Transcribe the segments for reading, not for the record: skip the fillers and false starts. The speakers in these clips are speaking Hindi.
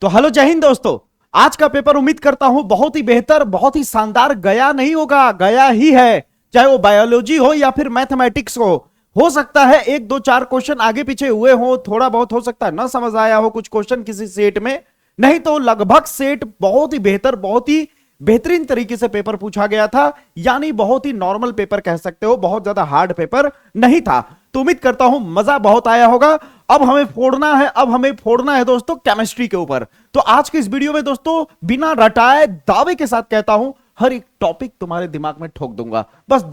तो हेलो जय हिंद दोस्तों। आज का पेपर उम्मीद करता हूं बहुत ही बेहतर, बहुत ही शानदार गया नहीं होगा, गया ही है। चाहे वो बायोलॉजी हो या फिर मैथमेटिक्स हो सकता है एक दो चार क्वेश्चन आगे पीछे हुए हो, थोड़ा बहुत हो सकता है ना समझ आया हो कुछ क्वेश्चन किसी सेट में, नहीं तो लगभग सेट बहुत ही बेहतर, बहुत ही बेहतरीन तरीके से पेपर पूछा गया था। यानी बहुत ही नॉर्मल पेपर कह सकते हो, बहुत ज्यादा हार्ड पेपर नहीं था। तो उम्मीद करता हूं मजा बहुत आया होगा। अब हमें फोड़ना है दोस्तों केमिस्ट्री के ऊपर। तो आज के इस वीडियो में दोस्तों बिना रटाए दावे के साथ कहता हूं हर एक टॉपिक तुम्हारे दिमाग में ठोक दूंगा। बस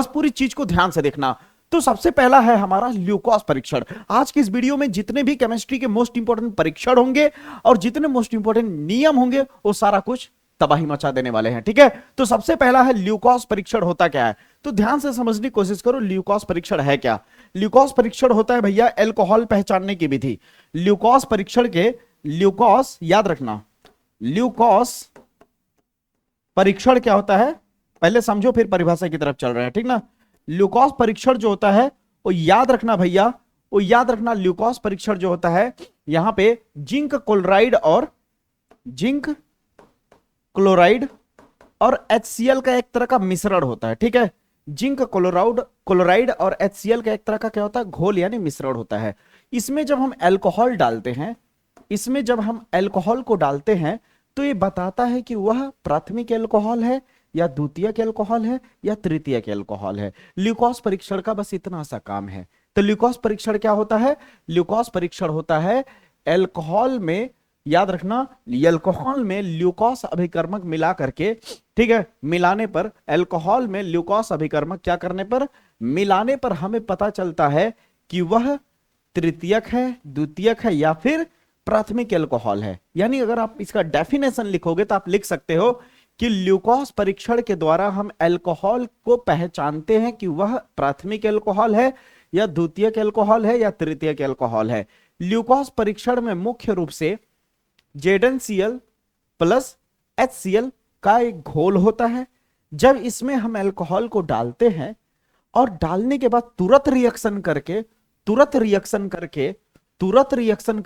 पूरी चीज को ध्यान से देखना। तो सबसे पहला है हमारा ल्यूकोस परीक्षण। आज की इस वीडियो में जितने भी केमिस्ट्री के मोस्ट इंपोर्टेंट परीक्षण होंगे और जितने मोस्ट इंपोर्टेंट नियम होंगे वो सारा कुछ तबाही मचा देने वाले हैं। ठीक है, तो सबसे पहला है ल्यूकोस परीक्षण होता क्या है। तो ध्यान से समझने की कोशिश करो ल्यूकोस परीक्षण है क्या। ल्यूकोस परीक्षण होता है भैया अल्कोहल पहचानने की विधि। ल्यूकोस परीक्षण के ल्यूकोस याद रखना, ल्यूकोस परीक्षण क्या होता है पहले समझो फिर परिभाषा की तरफ चल रहे हैं। ठीक ना, ल्यूकोस परीक्षण जो होता है वो याद रखना भैया, वो याद रखना ल्यूकोस परीक्षण जो होता है यहां पे जिंक क्लोराइड और HCl का एक तरह का मिश्रण होता है। ठीक है, जिंक क्लोराइड और HCl का एक तरह का क्या होता है घोल यानी मिश्रण होता है। इसमें जब हम अल्कोहल डालते हैं, इसमें जब हम अल्कोहल को डालते हैं तो ये बताता है कि वह प्राथमिक अल्कोहल है या द्वितीयक अल्कोहल है या तृतीयक अल्कोहल है। ल्यूकोस परीक्षण का बस इतना सा काम है। तो ल्यूकोस परीक्षण क्या होता है, ल्यूकोस परीक्षण होता है अल्कोहल में, याद रखना अल्कोहल में ल्यूकोस अभिकर्मक मिला करके, ठीक है, मिलाने पर अल्कोहल में ल्यूकोस अभिकर्मक क्या करने पर, मिलाने पर हमें पता चलता है कि वह तृतीयक है, द्वितीयक है या फिर प्राथमिक अल्कोहल है। यानी अगर आप इसका डेफिनेशन लिखोगे तो आप लिख सकते हो कि ल्यूकोस परीक्षण के द्वारा हम अल्कोहल को पहचानते हैं कि वह प्राथमिक अल्कोहल है या द्वितीयक अल्कोहल है या तृतीयक अल्कोहल है। ल्यूकोस परीक्षण में मुख्य रूप से ZnCl प्लस HCl का एक घोल होता है। जब इसमें हम अल्कोहल को डालते हैं और डालने के बाद तुरंत रिएक्शन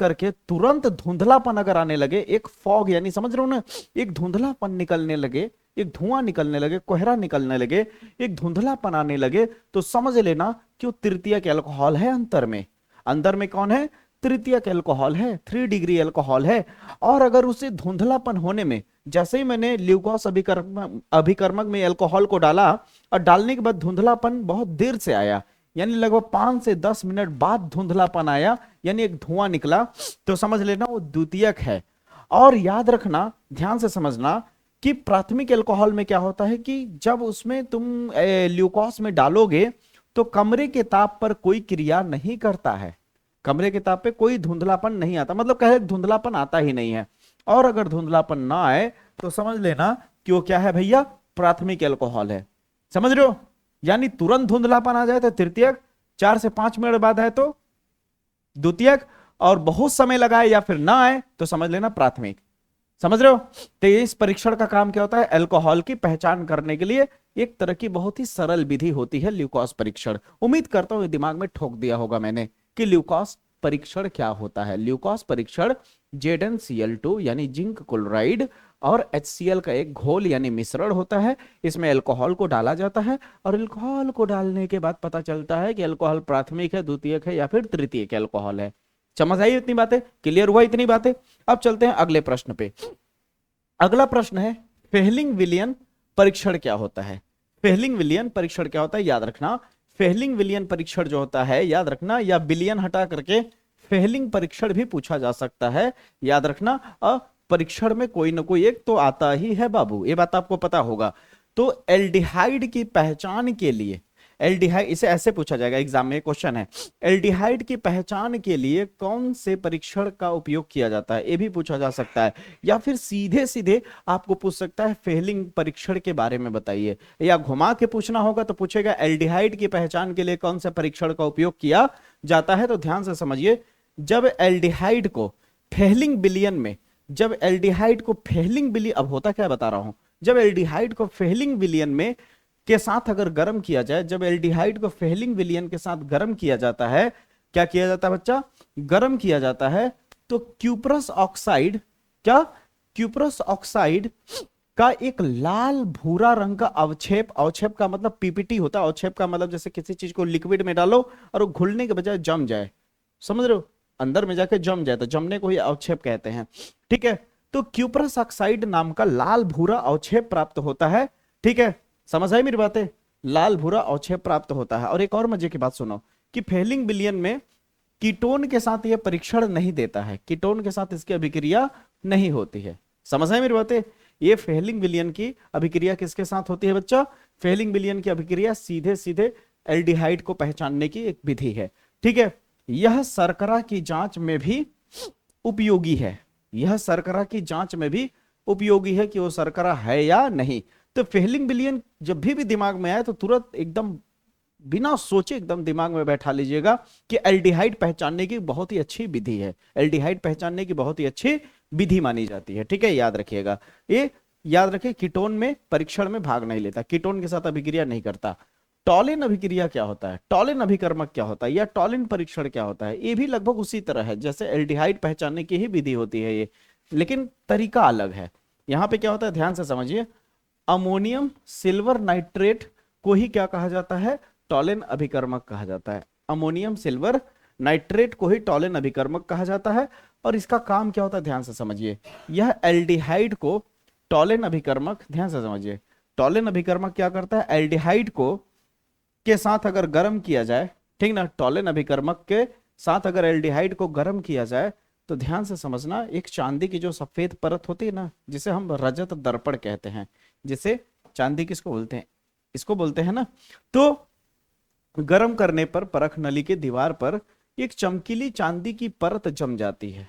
करके तुरंत धुंधलापन अगर आने लगे, एक फॉग यानी समझ रहे हो ना, एक धुंधलापन निकलने लगे, एक धुआं निकलने लगे, कोहरा निकलने लगे, एक धुंधलापन आने लगे, तो समझ लेना कि वो तृतीयक अल्कोहल है। अंदर में कौन है, तृतीयक अल्कोहल है, 3 डिग्री अल्कोहल है। और अगर उसे धुंधलापन होने में, जैसे ही मैंने ल्यूकोस अभिकर्मक में अल्कोहल को डाला और डालने के बाद धुंधलापन बहुत देर से आया, यानी लगभग 5 से 10 मिनट बाद धुंधलापन आया, यानी एक धुआं निकला, तो समझ लेना वो द्वितीयक है। और याद रखना, ध्यान से समझना कि प्राथमिक अल्कोहल में क्या होता है कि जब उसमें तुम ल्यूकोस में डालोगे तो कमरे के ताप पर कोई क्रिया नहीं करता है, कमरे के ताप पे कोई धुंधलापन नहीं आता, मतलब कहे धुंधलापन आता ही नहीं है। और अगर धुंधलापन ना आए तो समझ लेना कि वो क्या है भैया, प्राथमिक अल्कोहल है। समझ रहे हो, यानी तुरंत धुंधलापन आ जाए तो तृतीयक, 4 से 5 मिनट बाद है तो द्वितीयक, और बहुत समय लगाए या फिर ना आए तो समझ लेना प्राथमिक। समझ रहे हो, तो इस परीक्षण का काम क्या होता है, अल्कोहल की पहचान करने के लिए एक तरह की बहुत ही सरल विधि होती है ल्यूकोस परीक्षण। उम्मीद करता हूं दिमाग में ठोक दिया होगा मैंने कि ल्यूकोस परीक्षण क्या होता है। ल्यूकोस परीक्षण ZnCl2 यानी जिंक क्लोराइड और HCl का एक घोल यानी मिश्रण होता है। इसमें अल्कोहल को डाला जाता है और अल्कोहल को डालने के बाद पता चलता है कि अल्कोहल प्राथमिक है, द्वितीयक है या फिर तृतीयक अल्कोहल है। समझ आई इतनी बातें, क्लियर हुआ इतनी बातें। अब चलते हैं अगले प्रश्न पे। अगला प्रश्न है फेहलिंग विलियन परीक्षण क्या होता है। फेहलिंग विलियन परीक्षण क्या होता है याद रखना, फेहलिंग विलियन परीक्षण जो होता है याद रखना, या विलियन हटा करके फेहलिंग परीक्षण भी पूछा जा सकता है, याद रखना। परीक्षण में कोई ना कोई एक तो आता ही है बाबू, ये बात आपको पता होगा। तो एल्डिहाइड की पहचान के लिए, एल्डिहाइड इसे ऐसे पूछा जाएगा एग्जाम में, क्वेश्चन है एल्डिहाइड की पहचान के लिए कौन से परीक्षण का उपयोग किया जाता है, ये भी पूछा जा सकता है। या फिर सीधे सीधे आपको पूछ सकता है फेहलिंग परीक्षण के बारे में बताइए, या घुमा के पूछना होगा तो पूछेगा एल्डिहाइड की पहचान के लिए कौन से परीक्षण का उपयोग किया जाता है। तो ध्यान से समझिए, जब एल्डिहाइड को फेहलिंग विलियन में, जब एल्डिहाइड को फेहलिंग विलियन, अब होता क्या बता रहा हूं, जब एल्डिहाइड को फेहलिंग विलियन में के साथ अगर गर्म किया जाए, जब एल्डिहाइड को फेहलिंग विलियन के साथ गर्म किया जाता है, क्या किया जाता है बच्चा, गर्म किया जाता है, तो क्यूप्रस ऑक्साइड, क्या, क्यूप्रस ऑक्साइड का एक लाल भूरा रंग का अवक्षेप, अवक्षेप का मतलब पीपीटी होता है, अवक्षेप का मतलब जैसे किसी चीज को लिक्विड में डालो और वो घुलने के बजाय जम जाए, समझ रहे हो, अंदर में जाके जम जाए, तो जमने को ही अवक्षेप कहते हैं, ठीक है। तो क्यूप्रस ऑक्साइड नाम का लाल भूरा अवक्षेप प्राप्त होता है, ठीक है, समझ आई मेरी बातें, लाल भूरा अवक्षेप प्राप्त होता है। और एक और मजे की बात सुनो कि फेलिंग विलयन में कीटोन के साथ यह परीक्षण नहीं देता है, कीटोन के साथ इसकी अभिक्रिया नहीं होती है, समझ आई मेरी बातें। ये फेलिंग विलयन की अभिक्रिया किसके साथ होती है बच्चा, फेलिंग विलयन की अभिक्रिया सीधे सीधे एल्डिहाइड को पहचानने की एक विधि है, ठीक है। यह शर्करा की जांच में भी उपयोगी है, यह शर्करा की जांच में भी उपयोगी है कि वो शर्करा है या नहीं। तो फेलिंग विलयन जब भी दिमाग में आए तो तुरंत एकदम बिना सोचे एकदम दिमाग में बैठा लीजिएगा कि एल्डिहाइड पहचानने की बहुत ही अच्छी विधि है, एल्डिहाइड पहचानने की बहुत ही अच्छी विधि मानी जाती है, ठीक है, याद रखिएगा। ये याद रखिए, कीटोन में परीक्षण में भाग नहीं लेता, कीटोन के साथ अभिक्रिया नहीं करता। टॉलिन अभिक्रिया क्या होता है, टॉलिन अभिकर्मक क्या होता है, या टॉलिन परीक्षण क्या होता है, ये भी लगभग उसी तरह है जैसे एल्डिहाइड पहचानने की ही विधि होती है ये, लेकिन तरीका अलग है। यहां पे क्या होता है, ध्यान से समझिए, अमोनियम सिल्वर नाइट्रेट को ही क्या कहा जाता है, टॉलिन अभिकर्मक कहा जाता है, अमोनियम सिल्वर नाइट्रेट को ही टॉलिन अभिकर्मक कहा जाता है। और इसका काम क्या होता है, ध्यान से समझिए, यह एल्डिहाइड को टॉलिन अभिकर्मक, ध्यान से समझिए, टॉलिन अभिकर्मक क्या करता है, एल्डिहाइड को के साथ अगर गर्म किया जाए, ठीक ना, टॉलिन अभिकर्मक के साथ अगर एल्डिहाइड को गर्म किया जाए तो ध्यान से समझना, एक चांदी की जो सफेद परत होती है ना, जिसे हम रजत दर्पण कहते हैं, जिसे चांदी किसको बोलते हैं, इसको बोलते हैं ना, तो गर्म करने पर परख नली के दीवार पर एक चमकीली चांदी की परत जम जाती है,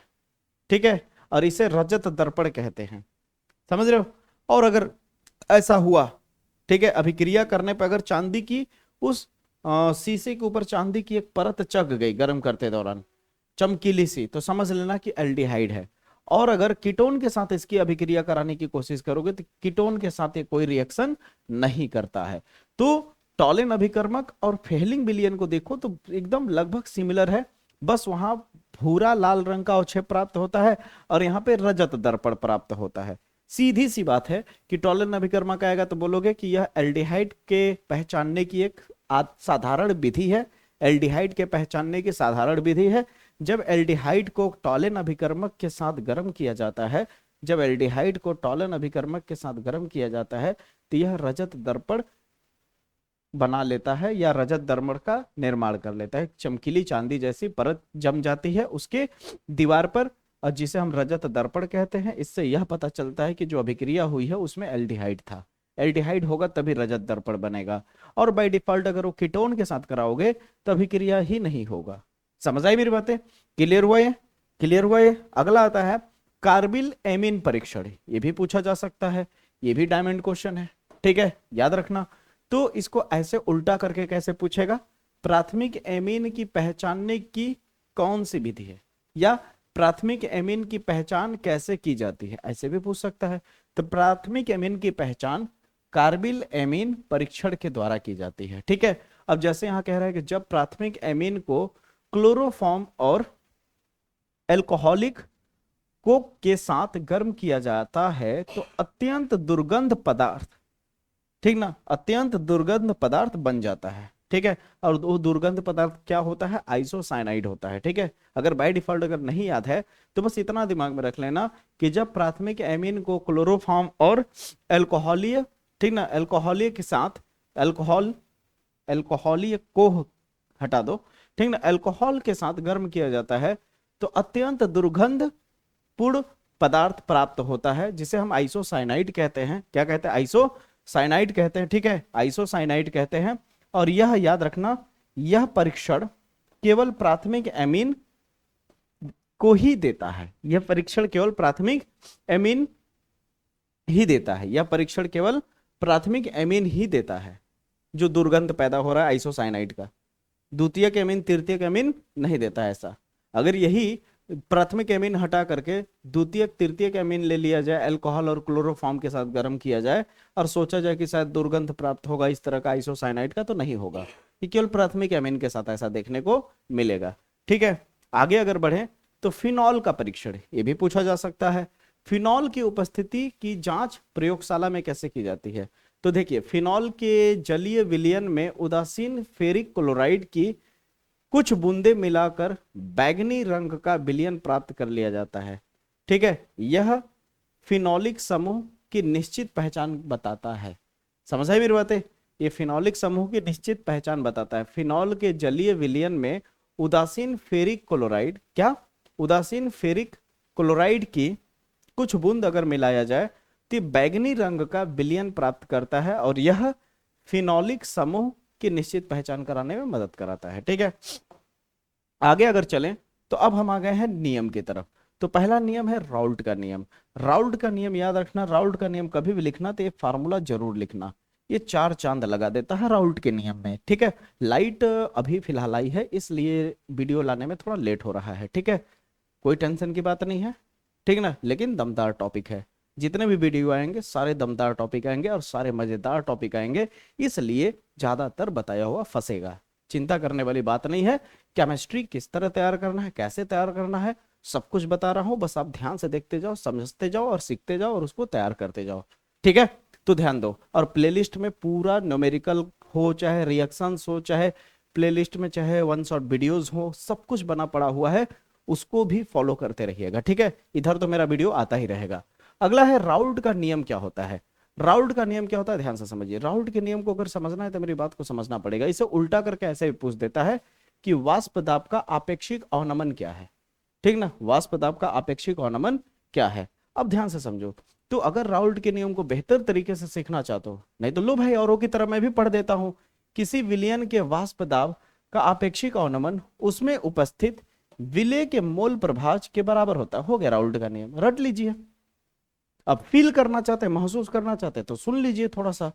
ठीक है, और इसे रजत दर्पण कहते हैं, समझ रहे हो। और अगर ऐसा हुआ, ठीक है, अभिक्रिया करने पर अगर चांदी की उस शीशे के ऊपर चांदी की एक परत चढ़ गई गर्म करते दौरान, चमकीली सी, तो समझ लेना कि एल्डिहाइड है। और अगर कीटोन के साथ इसकी अभिक्रिया कराने की कोशिश करोगे तो कीटोन के साथ ये कोई रिएक्शन नहीं करता है। तो टॉलिन अभिकर्मक और फेलिंग विलयन को देखो तो एकदम लगभग सिमिलर है, बस वहां भूरा लाल रंग का अवक्षेप प्राप्त होता है और यहाँ पे रजत दर्पण प्राप्त होता है। सीधी सी बात है कि टॉलिन अभिकर्मक आएगा तो बोलोगे कि यह एल्डिहाइड के पहचानने की एक साधारण विधि है, एल्डिहाइड के पहचानने की साधारण विधि है। जब एल्डिहाइड को टॉलिन अभिकर्मक के साथ गर्म किया जाता है, जब एल्डिहाइड को टॉलिन अभिकर्मक के साथ गर्म किया जाता है तो यह रजत दर्पण बना लेता है या रजत दर्पण का निर्माण कर लेता है, चमकीली चांदी जैसी परत जम जाती है उसके दीवार पर, और जिसे हम रजत दर्पण कहते हैं। इससे यह पता चलता है कि जो अभिक्रिया हुई है उसमें एल्डिहाइड था, एल्डिहाइड होगा तभी रजत दर्पण बनेगा। और बाय डिफॉल्ट अगर वो कीटोन के साथ कराओगे तो अभिक्रिया ही नहीं होगा। समझ आई मेरी बातें, क्लियर हुआ ये, क्लियर हुआ ये। अगला आता है कार्बिल एमीन परीक्षण, ये भी पूछा जा सकता है, ये भी डायमंड क्वेश्चन है, ठीक है, याद रखना। तो इसको ऐसे उल्टा करके कैसे पूछेगा, प्राथमिक एमीन की पहचानने की कौन सी विधि है, या प्राथमिक एमीन की पहचान कैसे की जाती है, ऐसे भी पूछ सकता है। तो प्राथमिक एमीन की पहचान कार्बिल एमीन परीक्षण के द्वारा की जाती है, ठीक है। अब जैसे यहां कह रहा है कि जब प्राथमिक एमीन को क्लोरोफॉर्म और एल्कोहलिक कोक के साथ गर्म किया जाता है तो अत्यंत दुर्गंध पदार्थ, ठीक ना, अत्यंत दुर्गंध पदार्थ बन जाता है, ठीक है। और वो दुर्गंध पदार्थ क्या होता है, आइसोसाइनाइड होता है, ठीक है। अगर बाय डिफॉल्ट अगर नहीं याद है तो बस इतना दिमाग में रख लेना कि जब प्राथमिक एमीन को क्लोरोफॉर्म और एल्कोहलीय, ठीक ना, एल्कोहलीय के साथ एल्कोहलीय को हटा दो, ठीक ना, एल्कोहल के साथ गर्म किया जाता है तो अत्यंत दुर्गंध पूर्ण पदार्थ प्राप्त होता है जिसे हम आइसोसाइनाइड कहते हैं। क्या कहते हैं, आइसोसाइनाइड कहते हैं, ठीक है, आइसोसाइनाइड कहते हैं। और यह याद रखना, यह परीक्षण केवल प्राथमिक एमीन को ही देता है, यह परीक्षण केवल प्राथमिक एमीन ही देता है, यह परीक्षण केवल प्राथमिक एमीन ही देता है जो दुर्गंध पैदा हो रहा है आइसोसाइनाइड का, द्वितीयक एमीन तृतीयक एमीन नहीं देता है ऐसा। अगर यही प्राथमिक एमीन हटा करके द्वितीयक तृतीयक एमीन ले लिया जाए, अल्कोहल और क्लोरोफॉर्म के साथ गर्म किया जाए और सोचा जाए कि शायद दुर्गंध प्राप्त होगा इस तरह का आइसोसाइनाइड का, तो नहीं होगा, ये केवल प्राथमिक एमीन के साथ ऐसा देखने को मिलेगा, ठीक है। आगे अगर बढ़े तो फिनॉल का परीक्षण ये भी पूछा जा सकता है। फिनॉल की उपस्थिति की जांच प्रयोगशाला में कैसे की जाती है? तो देखिए, फिनॉल के जलीय विलयन में उदासीन फेरिक क्लोराइड की कुछ बूंदे मिलाकर बैंगनी रंग का विलयन प्राप्त कर लिया जाता है। ठीक है, यह फिनोलिक समूह की निश्चित पहचान बताता है। समझ आई मेरी बातें? ये फिनोलिक समूह की निश्चित पहचान बताता है। फिनॉल के जलीय विलयन में उदासीन फेरिक क्लोराइड, क्या उदासीन फेरिक क्लोराइड की कुछ बूंद अगर मिलाया जाए तो बैंगनी रंग का विलयन प्राप्त करता है और यह फिनोलिक समूह की निश्चित पहचान कराने में मदद कराता है। ठीक है, आगे अगर चलें तो अब हम आ गए हैं नियम की तरफ। तो पहला नियम है राउल्ट का नियम। राउल्ट का नियम याद रखना, राउल्ट का नियम कभी भी लिखना तो ये फार्मूला जरूर लिखना, ये 4 चांद लगा देता है राउल्ट के नियम में। ठीक है, लाइट अभी फिलहाल आई है इसलिए वीडियो लाने में थोड़ा लेट हो रहा है। ठीक है, कोई टेंशन की बात नहीं है, ठीक ना, लेकिन दमदार टॉपिक है। जितने भी वीडियो आएंगे सारे दमदार टॉपिक आएंगे और सारे मजेदार टॉपिक आएंगे, इसलिए ज्यादातर बताया हुआ फंसेगा। चिंता करने वाली बात नहीं है। केमिस्ट्री किस तरह तैयार करना है, कैसे तैयार करना है, सब कुछ बता रहा हूं, बस आप ध्यान से देखते जाओ, समझते जाओ और सीखते जाओ और उसको तैयार करते जाओ। ठीक है, तो ध्यान दो। और प्लेलिस्ट में पूरा न्यूमेरिकल हो, चाहे रिएक्शंस हो, चाहे प्लेलिस्ट में चाहे वन शॉट वीडियोज हो, सब कुछ बना पड़ा हुआ है, उसको भी फॉलो करते रहिएगा। ठीक है, इधर तो मेरा वीडियो आता ही रहेगा। अगला है राउल्ट का नियम क्या होता है। राउल्ट का नियम क्या होता है, ध्यान से समझिए। राउल्ट के नियम को अगर समझना है तो मेरी बात को समझना पड़ेगा। इसे उल्टा करके ऐसे भी पूछ देता है कि वाष्प दाब का आपेक्षिक अवनमन क्या है। ठीक ना, वाष्प दाब का आपेक्षिक अवनमन क्या है। अब ध्यान से समझो। तो अगर राउल्ट के नियम को बेहतर तरीके से सीखना चाहते हो, नहीं तो लो भाई औरों की तरह मैं भी पढ़ देता हूं। किसी विलयन के वाष्प दाब का आपेक्षिक अवनमन उसमें उपस्थित विलय के मोल प्रभाज के बराबर होता है। हो गया राउल्ट का नियम, रट लीजिए। अब फील करना चाहते हैं, महसूस करना चाहते हैं तो सुन लीजिए थोड़ा सा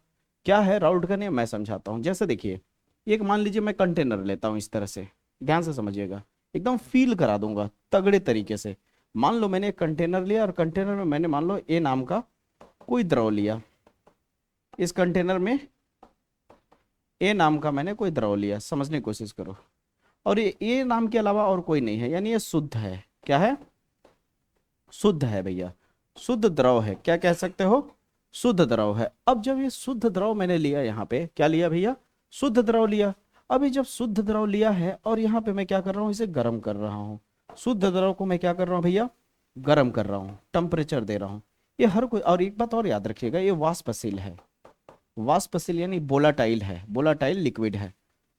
क्या है राउल्ट का नियम, मैं समझाता हूं। जैसे देखिए, एक मान लीजिए मैं कंटेनर लेता हूं इस तरह से, ध्यान से समझिएगा, एकदम फील करा दूंगा तगड़े तरीके से। मान लो मैंने एक कंटेनर लिया और कंटेनर में मैंने मान लो ए नाम का कोई द्रव लिया। इस कंटेनर में ए नाम का मैंने कोई द्रव लिया, समझने की कोशिश करो। और ये ए नाम के अलावा और कोई नहीं है, यानी ये शुद्ध है। क्या है? शुद्ध है भैया, शुद्ध द्रव है। क्या कह सकते हो? शुद्ध द्रव है। अब जब ये शुद्ध द्रव मैंने लिया, यहाँ पे क्या लिया भैया? शुद्ध द्रव लिया। अभी जब शुद्ध द्रव लिया है और यहाँ पे मैं क्या कर रहा हूँ, इसे गर्म कर रहा हूँ। शुद्ध द्रव को मैं क्या कर रहा हूँ भैया? गर्म कर रहा हूँ, टेम्परेचर दे रहा हूँ। ये हर कोई, और एक बात और याद रखिएगा, ये वाष्पशील है। वाष्पशील यानी बोलाटाइल है, बोलाटाइल लिक्विड है।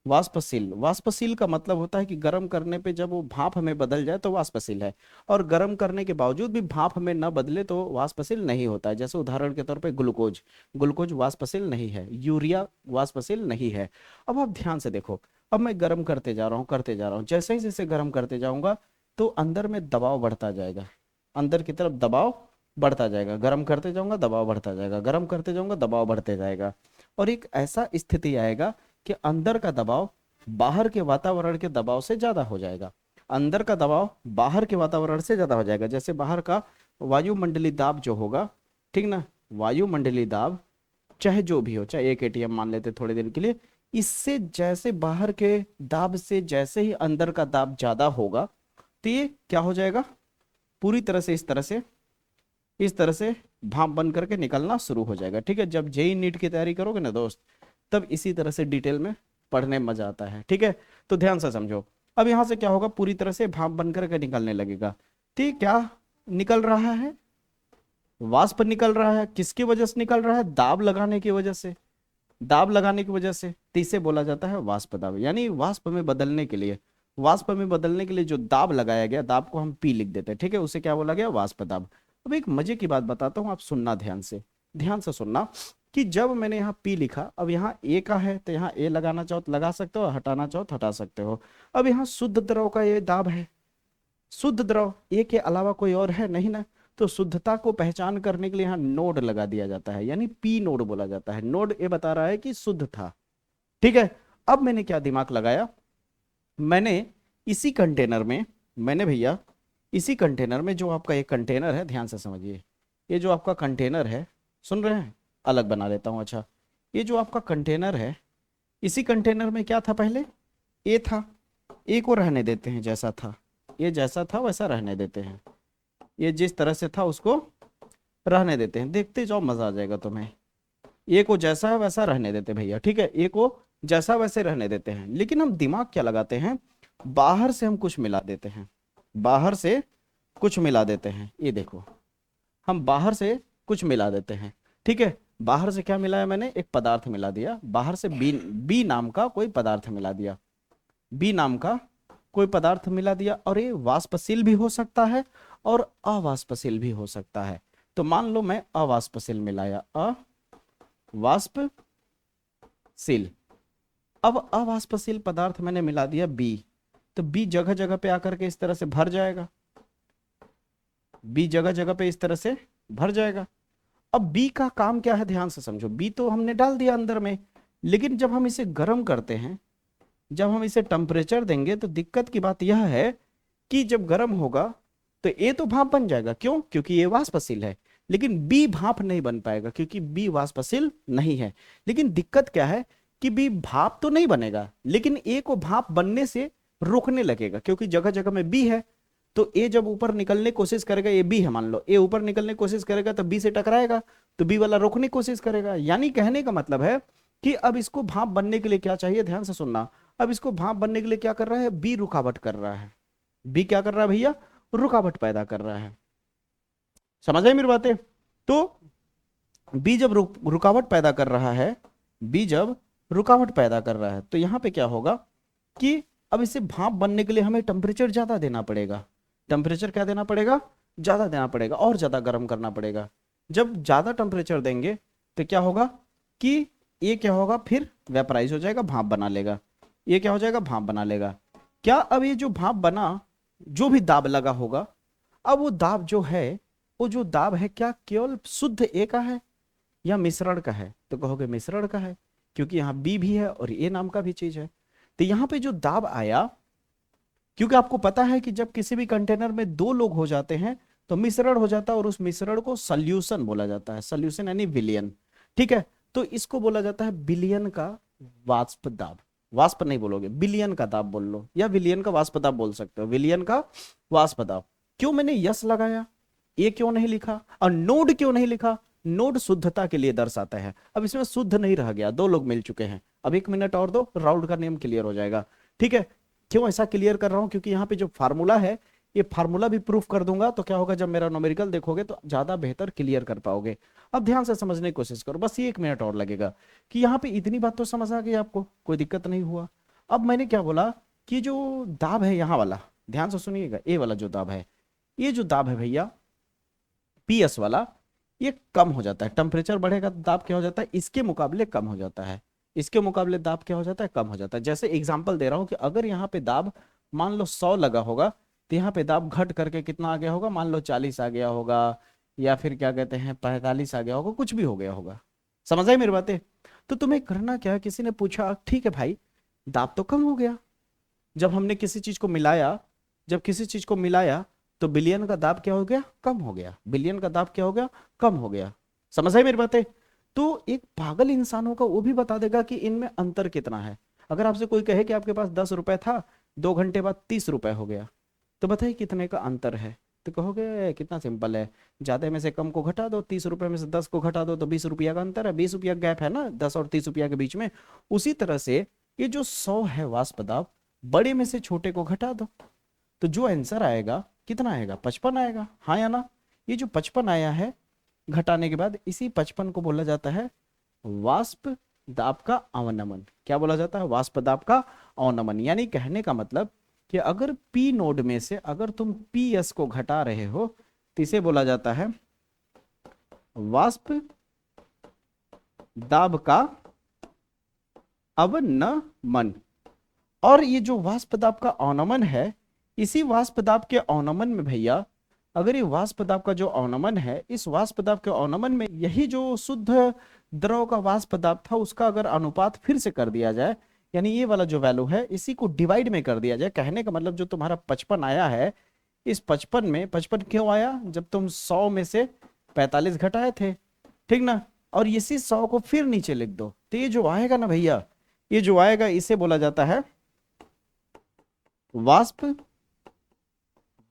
वाष्पशील, वाष्पशील का मतलब होता है कि गर्म करने पे जब वो भाप में बदल जाए तो वाष्पशील है, और गर्म करने के बावजूद भी भाप में न बदले तो वाष्पशील नहीं होता है। जैसे उदाहरण के तौर पे ग्लूकोज, ग्लूकोज वाष्पशील नहीं है, यूरिया वाष्पशील नहीं है। अब आप ध्यान से देखो, अब मैं गर्म करते जा रहा हूँ, करते जा रहा हूँ, जैसे ही जैसे गर्म करते जाऊंगा तो अंदर में दबाव बढ़ता जाएगा, अंदर की तरफ दबाव बढ़ता जाएगा। गर्म करते जाऊंगा दबाव बढ़ता जाएगा, गर्म करते जाऊंगा दबाव बढ़ते जाएगा, और एक ऐसा स्थिति आएगा कि अंदर का दबाव बाहर के वातावरण के दबाव से ज्यादा हो जाएगा। अंदर का दबाव बाहर के वातावरण से ज्यादा हो जाएगा। जैसे बाहर का वायुमंडलीय दाब जो होगा, ठीक ना, वायुमंडलीय दाब चाहे जो भी हो, चाहे 1 ATM मान लेते थोड़े दिन के लिए, इससे जैसे बाहर के दाब से जैसे ही अंदर का दाब ज्यादा होगा तो ये क्या हो जाएगा, पूरी तरह से इस तरह से भाप बन करके निकलना शुरू हो जाएगा। ठीक है, जब जेई नीट की तैयारी करोगे ना दोस्त, तब इसी तरह से डिटेल में पढ़ने में मजा आता है। ठीक है, तो ध्यान से समझो। अब यहां से क्या होगा, पूरी तरह से भाप बन करके निकलने लगेगा। ठीक, क्या निकल रहा है? वाष्प निकल रहा है। किसकी वजह से निकल रहा है? दाब लगाने की वजह से, दाब लगाने की वजह से। तो इसे बोला जाता है वाष्प दाब। यानी वाष्प में बदलने के लिए, वाष्प में बदलने के लिए जो दाब लगाया गया, दाब को हम पी लिख देते हैं, ठीक है, उसे क्या बोला गया? वाष्प दाब। अब एक मजे की बात बताता हूं, आप सुनना ध्यान से सुनना कि जब मैंने यहाँ पी लिखा, अब यहाँ ए का है तो यहाँ ए लगाना चाहो तो लगा सकते हो, हटाना चाहो तो हटा सकते हो। अब यहाँ शुद्ध द्रव का ये दाब है, शुद्ध द्रव, ए के अलावा कोई और है नहीं ना, तो शुद्धता को पहचान करने के लिए यहाँ नोड लगा दिया जाता है, यानी पी नोड बोला जाता है। नोड ये बता रहा है कि शुद्ध था। ठीक है, अब मैंने क्या दिमाग लगाया, मैंने इसी कंटेनर में, मैंने भैया इसी कंटेनर में, जो आपका ये कंटेनर है, ध्यान से समझिए, ये जो आपका कंटेनर है, सुन रहे हैं, अलग बना लेता हूं। अच्छा, ये जो आपका कंटेनर है, इसी कंटेनर में क्या था? पहले ए था, ए को रहने देते हैं जैसा था, ये जैसा था वैसा रहने देते हैं, ये जिस तरह से था उसको रहने देते हैं, देखते जाओ मजा आ जाएगा तुम्हें। ए को जैसा है वैसा रहने देते भैया, ठीक है, ए को जैसा वैसे रहने देते हैं। लेकिन हम दिमाग क्या लगाते हैं, बाहर से हम कुछ मिला देते हैं, बाहर से कुछ मिला देते हैं। ये देखो हम बाहर से कुछ मिला देते हैं, ठीक है। बाहर से क्या मिलाया मैंने, एक पदार्थ मिला दिया बाहर से, बी नाम का कोई पदार्थ मिला दिया, बी नाम का कोई पदार्थ मिला दिया। और ये वाष्पशील भी हो सकता है और अवाष्पशील भी हो सकता है। तो मान लो मैं अवाष्पशील मिलाया, अवाष्पशील। अब अवाष्पशील पदार्थ मैंने मिला दिया बी, तो बी जगह जगह पे आकर के इस तरह से भर जाएगा, बी जगह जगह पे इस तरह से भर जाएगा। अब बी का काम क्या है, ध्यान से समझो। बी तो हमने डाल दिया अंदर में, लेकिन जब हम इसे गर्म करते हैं, जब हम इसे टेम्परेचर देंगे, तो दिक्कत की बात यह है कि जब गर्म होगा तो ए तो भाप बन जाएगा, क्यों, क्योंकि ये वाष्पशील है। लेकिन बी भाप नहीं बन पाएगा क्योंकि बी वाष्पशील नहीं है। लेकिन दिक्कत क्या है कि बी भाप तो नहीं बनेगा, लेकिन ए को भाप बनने से रोकने लगेगा, क्योंकि जगह जगह में बी है। तो ए जब ऊपर निकलने की कोशिश करेगा, ए बी है मान लो, ए ऊपर निकलने की कोशिश करेगा तो बी से टकराएगा, तो बी वाला रोकने की कोशिश करेगा। यानी कहने का मतलब है कि अब इसको भाप बनने के लिए क्या चाहिए, ध्यान से सुनना। अब इसको भाप बनने के लिए क्या कर रहा है, बी रुकावट कर रहा है। बी क्या कर रहा है भैया, रुकावट पैदा कर रहा है। समझ आई मेरी बातें। तो बी जब रुकावट पैदा कर रहा है, बी जब रुकावट पैदा कर रहा है, तो यहां पे क्या होगा कि अब इसे भाप बनने के लिए हमें टेम्परेचर ज्यादा देना पड़ेगा। टेम्परेचर क्या देना पड़ेगा, ज्यादा देना पड़ेगा और ज्यादा गर्म करना पड़ेगा। जब ज्यादा टेम्परेचर देंगे तो क्या होगा कि ये क्या होगा, फिर वेपराइज हो जाएगा, भाप बना लेगा। ये क्या हो जाएगा, भाप बना लेगा। क्या अब ये जो भाप बना, जो भी दाब लगा होगा, अब वो दाब जो है, वो जो दाब है क्या केवल शुद्ध ए का है या मिश्रण का है, तो कहोगे मिश्रण का है, क्योंकि यहाँ बी भी है और ए नाम का भी चीज है। तो यहाँ पे जो दाब आया, क्योंकि आपको पता है कि जब किसी भी कंटेनर में दो लोग हो जाते हैं तो मिश्रण हो जाता है, और उस मिश्रण को सॉल्यूशन बोला जाता है। सॉल्यूशन यानी विलयन, ठीक है। तो इसको बोला जाता है विलयन का वाष्प दाब। वाष्प नहीं बोलोगे, विलयन का दाब बोल लो, या विलयन का वाष्प दाब बोल सकते हो, विलयन का वाष्प दाब। क्यों मैंने यस लगाया, ये क्यों नहीं लिखा, और नोड क्यों नहीं लिखा, नोड शुद्धता के लिए दर्शाता है। अब इसमें शुद्ध नहीं रह गया, दो लोग मिल चुके हैं। अब 1 मिनट और दो, राउंड का नियम क्लियर हो जाएगा, ठीक है। क्यों ऐसा क्लियर कर रहा हूं, क्योंकि यहाँ पे जो फार्मूला है, ये फार्मूला भी प्रूफ कर दूंगा, तो क्या होगा, जब मेरा न्यूमेरिकल देखोगे तो ज्यादा बेहतर क्लियर कर पाओगे। अब ध्यान से समझने की कोशिश करो, बस ये 1 मिनट और लगेगा कि यहाँ पे इतनी बात तो समझ आ गई आपको, कोई दिक्कत नहीं हुआ। अब मैंने क्या बोला कि जो दाब है यहाँ वाला, ध्यान से सुनिएगा, ए वाला जो दाब है, ये जो दाब है भैया पीएस वाला, ये कम हो जाता है। टेम्परेचर बढ़ेगा तो दाब क्या हो जाता है, इसके मुकाबले कम हो जाता है। इसके मुकाबले दाब क्या हो जाता है, कम हो जाता है। जैसे एग्जांपल दे रहा हूं कि अगर यहाँ पे दाब मान लो 100 लगा होगा, तो यहाँ पे दाब घट करके कितना आ गया होगा, मान लो 40 आ गया होगा, या फिर क्या कहते हैं 45 आ गया होगा, कुछ भी हो गया होगा। समझ आई मेरी बातें। तो तुम्हें करना क्या है, किसी ने पूछा ठीक है भाई दाब तो कम हो गया, जब हमने किसी चीज को मिलाया, जब किसी चीज को मिलाया तो बिलियन का दाब क्या हो गया, कम हो गया। बिलियन का दाब क्या हो गया, कम हो गया। समझ आई मेरी बातें। तो एक पागल इंसान होगा वो भी बता देगा कि इनमें अंतर कितना है। अगर आपसे कोई कहे कि आपके पास 10 रुपए था, 2 घंटे बाद 30 रुपए हो गया, तो बताइए कितने का अंतर है। तो कहोगे कितना सिंपल है, ज्यादा में से कम को घटा दो, 30 रुपए में से 10 को घटा दो, तो 20 रुपया का अंतर है, 20 रुपया गैप है ना 10 और 30 रुपया के बीच में। उसी तरह से ये जो 100 है वाष्प दाब, बड़े में से छोटे को घटा दो, तो जो आंसर आएगा कितना आएगा, 55 आएगा, हाँ या ना। ये जो 55 आया है घटाने के बाद, इसी 55 को बोला जाता है वाष्प दाब का अवनमन। क्या बोला जाता है, वाष्प दाब का अवनमन। यानी कहने का मतलब कि अगर पी नोड में से अगर तुम पी एस को घटा रहे हो, तो इसे बोला जाता है वाष्प दाब का अवनमन। और ये जो वाष्प दाब का अवनमन है, इसी वाष्प दाब के अवनमन में भैया, अगर ये वाष्प दाब का जो अवनमन है, इस वाष्प दाब के अवनमन में यही जो शुद्ध द्रव का वाष्प दाब था, उसका अगर अनुपात फिर से कर दिया जाए, यानी ये वाला जो वैल्यू है इसी को डिवाइड में कर दिया जाए। कहने का मतलब जो तुम्हारा 55 आया है, इस 55 में 55 क्यों आया, जब तुम 100 में से 45 घटाए थे, ठीक ना। और इसी 100 को फिर नीचे लिख दो, तो ये जो आएगा ना भैया, ये जो आएगा इसे बोला जाता है वाष्प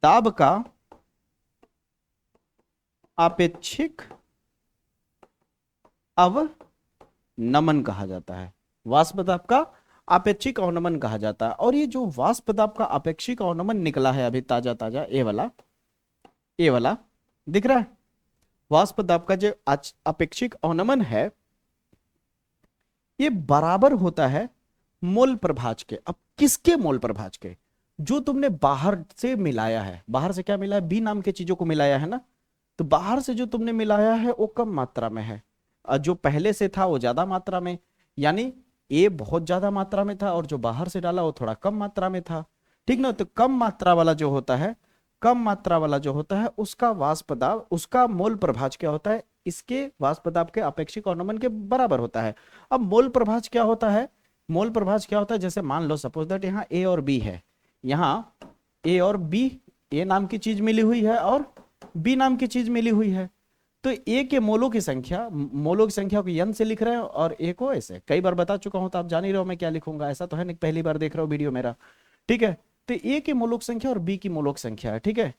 दाब का आपेक्षिक अवनमन कहा जाता है। वाष्प दाब का आपेक्षिक अवनमन कहा जाता है। और ये जो वाष्प दाब का आपेक्षिक अवनमन निकला है अभी ताजा ताजा, ये वाला दिख रहा है, वाष्प दाब का जो अपेक्षिक अवनमन है ये बराबर होता है मोल प्रभाज के। अब किसके मोल प्रभाज के? जो तुमने बाहर से मिलाया है। बाहर से क्या मिलाया? बी नाम के चीजों को मिलाया है ना। तो बाहर से जो तुमने मिलाया है वो कम मात्रा में है, और जो पहले से था वो ज्यादा मात्रा में। यानी ए बहुत ज्यादा मात्रा में था और जो बाहर से डाला वो थोड़ा कम मात्रा में था, ठीक ना। तो कम मात्रा वाला जो होता है, कम मात्रा वाला जो होता है उसका वाष्प दाब, उसका मोल प्रभाज क्या होता है? इसके वाष्प दाब के अपेक्षिक अवनमन के बराबर होता है। अब मोल प्रभाज क्या होता है? मोल प्रभाज क्या होता है? जैसे मान लो सपोज दैट यहाँ ए और बी है, यहाँ ए और बी, ए नाम की चीज मिली हुई है और बी नाम की चीज मिली हुई है। तो ए के मोलों की संख्या को n से लिख रहे हैं और ए को ऐसे। कई बार बता चुका हूं तो आप जान ही रहे हो मैं क्या लिखूंगा, ऐसा तो है नहीं पहली बार देख रहे हो वीडियो मेरा, ठीक है। तो ए की मोलों की संख्या और बी की मोलों की संख्या है, ठीक है।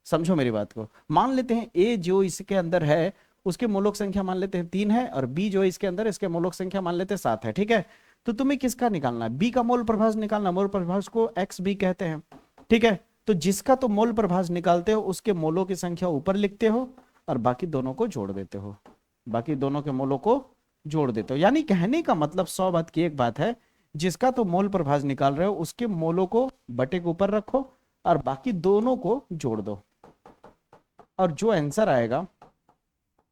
समझो मेरी बात को। मान लेते हैं ए जो इसके अंदर है उसके मोलों की संख्या मान लेते हैं 3 है, और बी जो इसके अंदर इसके मोलों की संख्या मान लेते हैं 7 है, ठीक है। तो तुम्हें किसका निकालना है? बी का मोल प्रभाज निकालना। मोल प्रभाज को एक्स बी कहते हैं, ठीक है। तो जिसका तो मोल प्रभाज निकालते हो उसके मोलों की संख्या ऊपर लिखते हो और बाकी दोनों को जोड़ देते हो, बाकी दोनों के मोलों को जोड़ देते हो। यानी कहने का मतलब 100 बात की एक बात है, जिसका तो मोल प्रभाज निकाल रहे हो उसके मोलों को बटे के ऊपर रखो और बाकी दोनों को जोड़ दो, और जो आंसर आएगा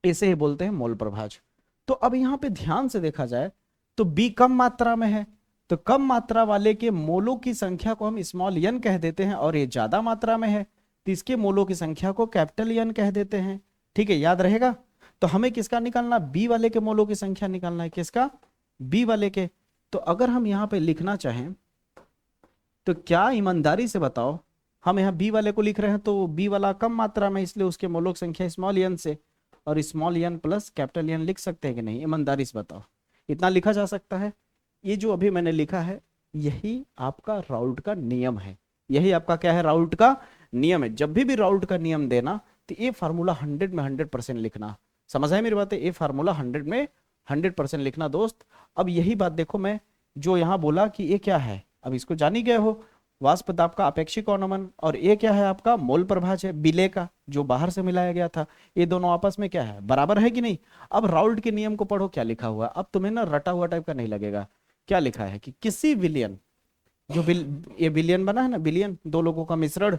इसे ही बोलते हैं मोल प्रभाज। तो अब यहां पे ध्यान से देखा जाए तो बी कम मात्रा में है, तो कम मात्रा वाले के मोलों की संख्या को हम स्मॉल n कह देते हैं, और ये ज्यादा मात्रा में है तो इसके मोलों की संख्या को कैपिटल N कह देते हैं, ठीक है। याद रहेगा। तो हमें किसका निकालना? बी वाले के मोलों की संख्या निकालना है। किसका? बी वाले के। तो अगर हम यहां पे लिखना चाहें तो क्या ईमानदारी से बताओ, हम यहाँ बी वाले को लिख रहे हैं तो बी वाला कम मात्रा में इसलिए उसके मोलों की संख्या स्मॉल n से, और small n plus capital N लिख सकते हैं कि नहीं? ईमानदारी से बताओ, इतना लिखा जा सकता है? ये जो अभी मैंने लिखा है यही आपका राउल्ट का नियम है। यही आपका क्या है? राउल्ट का नियम है। जब भी राउल्ट का नियम देना तो ये फार्मूला 100 में 100% लिखना। समझ आए मेरी बात है? ये फार्मूला 100 में 100% लिखना दोस्त। अब यही बात देखो, मैं जो यहाँ बोला कि ये क्या है, अब इसको जान ही गए हो, वाष्प दाब का अपेक्षिक अवनमन, और ये क्या है? आपका मोल प्रभाज है बिले का जो बाहर से मिलाया गया था। ये दोनों आपस में क्या है? बराबर है कि नहीं? अब राउल्ट के नियम को पढ़ो, क्या लिखा हुआ। अब तुम्हें ना रटा हुआ टाइप का नहीं लगेगा। क्या लिखा है कि किसी विलियन, जो ये बिलियन बना है ना, बिलियन दो लोगों का मिश्रण,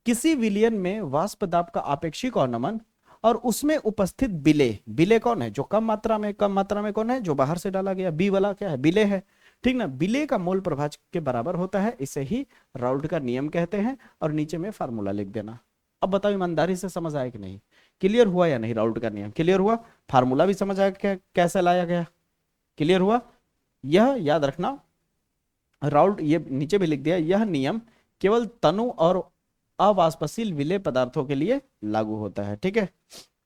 किसी विलियन में वाष्प दाब का आपेक्षिक अवनमन और उसमें उपस्थित बिले, बिले कौन है? जो कम मात्रा में, कम मात्रा में कौन है? जो बाहर से डाला गया, बी वाला क्या है? बिले है, ठीक ना। बिले का मोल प्रभाज के बराबर होता है, इसे ही राउल्ट का नियम कहते हैं। और नीचे में फार्मूला लिख देना। अब बताओ ईमानदारी से समझ आया कि नहीं? क्लियर हुआ या नहीं? राउल्ट का नियम क्लियर हुआ? फार्मूला भी समझ आया कैसे लाया गया? क्लियर हुआ? यह याद रखना, राउल्ट, ये नीचे भी लिख दिया, यह नियम केवल तनु और अवाष्पशील विलेय पदार्थों के लिए लागू होता है, ठीक है।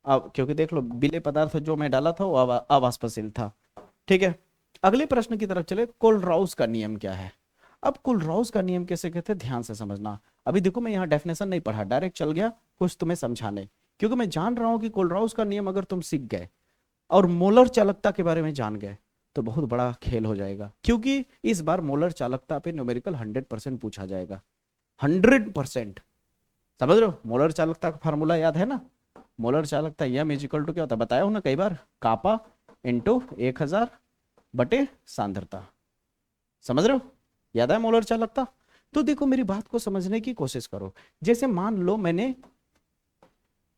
अब क्योंकि देख लो विलेय पदार्थ जो मैं डाला था वो अवाष्पशील था, ठीक है। अगले प्रश्न की तरफ चले। कोलराउस का नियम क्या है? अब कोलराउस का नियम कैसे कहते हैं, ध्यान से समझना। अभी देखो मैं यहाँ डेफिनेशन नहीं पढ़ा, डायरेक्ट चल गया कुछ तुम्हें समझाने, क्योंकि मैं जान रहा हूं कि कोलराउस का नियम अगर तुम सीख गए और मोलर चालकता के बारे में जान गए तो बहुत बड़ा खेल हो जाएगा, क्योंकि इस बार मोलर चालकता पे न्यूमेरिकल 100% पूछा जाएगा। 100%। समझ रहे हो? मोलर चालकता का फार्मूला याद है ना? मोलर चालकता m इजिकल टू क्या होता है? बताया हूं ना कई बार, कापा इंटू 1000 बटे सांद्रता। समझ रहे हो? याद है मोलर चालकता? तो देखो मेरी बात को समझने की कोशिश करो। जैसे मान लो मैंने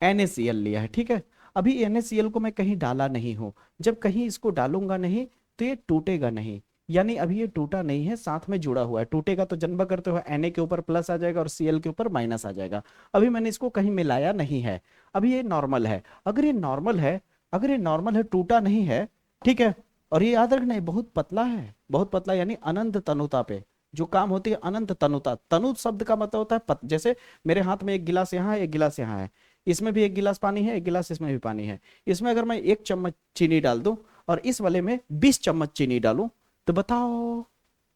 NaCl लिया है, ठीक है। अभी NaCl को मैं कहीं डाला नहीं हूं, जब कहीं इसको डालूंगा नहीं तो ये टूटेगा नहीं, यानी अभी ये टूटा नहीं है, साथ में जुड़ा हुआ है। टूटेगा तो जन्म करते हुए Na के ऊपर प्लस आ जाएगा और Cl के ऊपर माइनस आ जाएगा। अभी मैंने इसको कहीं मिलाया नहीं है, अभी ये नॉर्मल है। अगर ये नॉर्मल है, अगर ये नॉर्मल है, टूटा नहीं है, ठीक है। और ये याद रखना, ये बहुत पतला है, बहुत पतला, यानी अनंत तनुता पे जो काम होती है। अनंत तनुता, तनु शब्द का मतलब होता है जैसे मेरे हाथ में एक गिलास यहाँ है, एक गिलास यहाँ है, इसमें भी एक गिलास पानी है, एक गिलास इसमें भी पानी है। इसमें अगर मैं 1 चम्मच चीनी डाल दूं और इस वाले में 20 चम्मच चीनी डालूं तो बताओ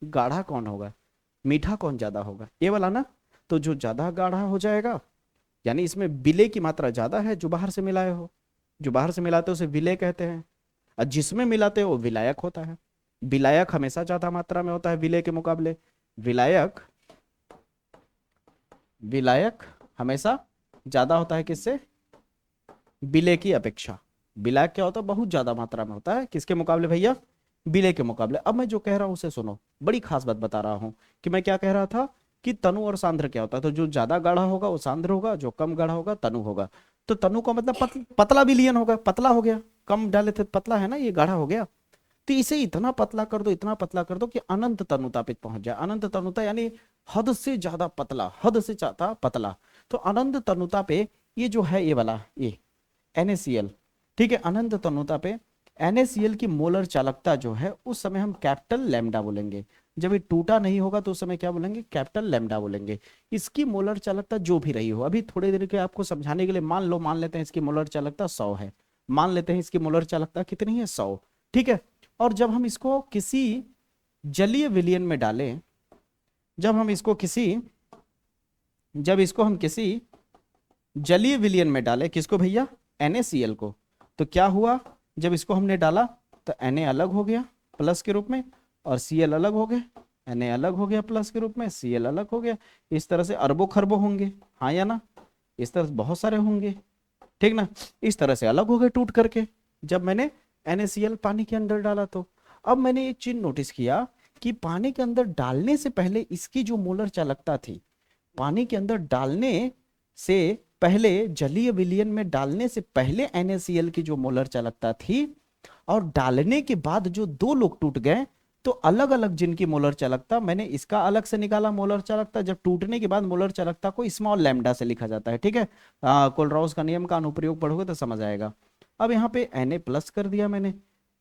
गाढ़ा कौन होगा, मीठा कौन ज्यादा होगा? ये वाला ना। तो जो ज्यादा गाढ़ा हो जाएगा यानी इसमें विलेय की मात्रा ज्यादा है जो बाहर से मिलाए हो। जो बाहर से मिलाते हैं उसे विलेय कहते हैं, और जिसमें मिलाते हो वो विलायक होता है। विलायक हमेशा ज्यादा मात्रा में होता है विलेय के मुकाबले। विलायक विलायक हमेशा ज्यादा होता है किससे? विलेय की अपेक्षा। विलायक क्या होता है? बहुत ज्यादा मात्रा में होता है किसके मुकाबले भैया? विलेय के मुकाबले। अब मैं जो कह रहा हूं उसे सुनो, बड़ी खास बात बता रहा हूं कि मैं क्या कह रहा था कि तनु और सांद्र क्या होता है। तो जो ज्यादा गाढ़ा होगा वो सांद्र होगा, जो कम गाढ़ा होगा तनु होगा। तो तनु का मतलब पतला विलयन होगा, पतला हो गया, कम डाले थे पतला है ना, ये गाढ़ा हो गया। तो इसे इतना पतला कर दो, इतना पतला कर दो कि अनंत तनुता पे पहुंच जाए। अनंत तनुता यानी हद से ज्यादा पतला, हद से ज्यादा पतला। तो अनंत तनुता पे ये जो है, ये वाला ये NaCl, ठीक है, अनंत तनुता पे NaCl की मोलर चालकता जो है उस समय हम कैपिटल लैम्डा बोलेंगे। जब ये टूटा नहीं होगा तो उस समय क्या बोलेंगे? कैपिटल लैम्डा बोलेंगे। इसकी मोलर चालकता जो भी रही हो, अभी थोड़ी देर के आपको समझाने के लिए मान लेते हैं इसकी मोलर चालकता 100 है। मान लेते हैं इसकी मोलर चालकता कितनी है? 100, ठीक है। और जब हम इसको किसी जलीय विलयन में डालें, जब इसको हम किसी जलीय विलयन में डालें, किसको भैया? NaCl को। तो क्या हुआ? जब इसको हमने डाला तो Na अलग हो गया प्लस के रूप में, और Cl अलग हो गए, Na अलग हो गया प्लस के रूप में, Cl अलग हो गया। इस तरह से अरबों खरबों होंगे, हाँ या ना? इस तरह से बहुत सारे होंगे, ठीक ना? इस तरह से अलग हो गए टूट करके जब मैंने NaCl पानी के अंदर डाला। तो अब मैंने एक चीज नोटिस किया कि पानी के अंदर डालने से पहले इसकी जो मोलर चालकता थी, पानी के अंदर डालने से पहले, जलीय विलयन में डालने से पहले NaCl की जो मोलर चालकता थी, और डालने के बाद जो दो लोग टूट गए तो अलग अलग जिनकी मोलर चालकता, मैंने इसका अलग से निकाला मोलर चालकता। जब टूटने के बाद मोलर चालकता को स्मॉल लैम्डा से लिखा जाता है, ठीक है। कोलराउस का नियम का अनुप्रयोग पढ़ोगे तो समझ आएगा। अब यहाँ पे Na प्लस कर दिया मैंने,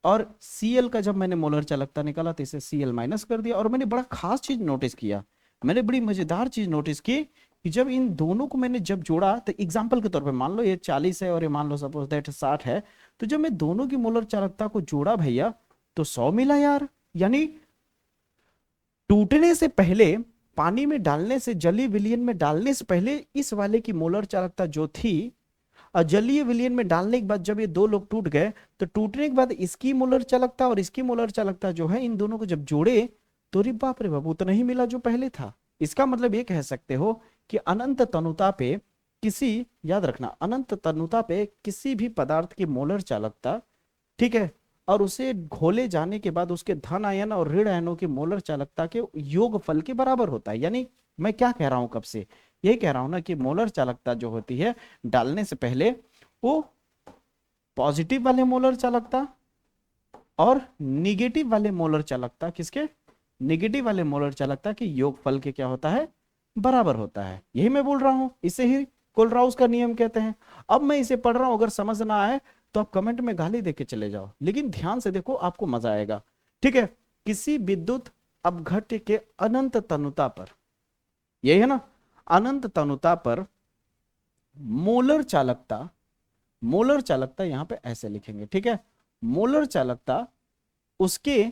और Cl का जब मैंने मोलर चालकता निकाला तो इसे Cl माइनस कर दिया। और मैंने बड़ा खास चीज नोटिस किया, मैंने बड़ी मजेदार चीज नोटिस की कि जब इन दोनों को मैंने जब जोड़ा, तो एग्जाम्पल के तौर पे मान लो ये 40 है और ये मान लो सपोज दैट 60 है, तो जब मैं दोनों की मोलर चालकता को जोड़ा भैया तो 100 मिला यार। यानी टूटने से पहले, पानी में डालने से, जलीय विलयन में डालने से पहले इस वाले की मोलर चालकता जो थी, और जलीय विलयन में डालने के बाद जब ये दो लोग टूट गए तो टूटने के बाद इसकी मोलर चालकता और इसकी मोलर चालकता जो है, इन दोनों को जब जोड़े तो रे बाप रे बाप उतना ही मिला जो पहले था। इसका मतलब ये कह सकते हो कि अनंत तनुता पे किसी, याद रखना, अनंत तनुता पे किसी भी पदार्थ की मोलर चालकता, ठीक है, और उसे घोले जाने के बाद उसके धन आयन और ऋण आयनों की मोलर चालकता के योगफल के बराबर होता है। यानी मैं क्या कह रहा हूं कब से? यही कह रहा हूं ना कि मोलर चालकता जो होती है डालने से पहले, वो पॉजिटिव वाले मोलर चालकता और निगेटिव वाले मोलर चालकता, किसके? निगेटिव वाले मोलर चालकता के योगफल के क्या होता है? बराबर होता है। यही मैं बोल रहा हूं, इसे ही कोलराउस का नियम कहते हैं। अब मैं इसे पढ़ रहा हूं, अगर समझ ना आए तो आप कमेंट में गाली देके चले जाओ, लेकिन ध्यान से देखो, आपको मजा आएगा, ठीक है। किसी विद्युत अपघट्य के अनंत तनुता पर, यही है ना, अनंत तनुता पर मोलर चालकता, मोलर चालकता यहां पे ऐसे लिखेंगे, ठीक है। मोलर चालकता उसके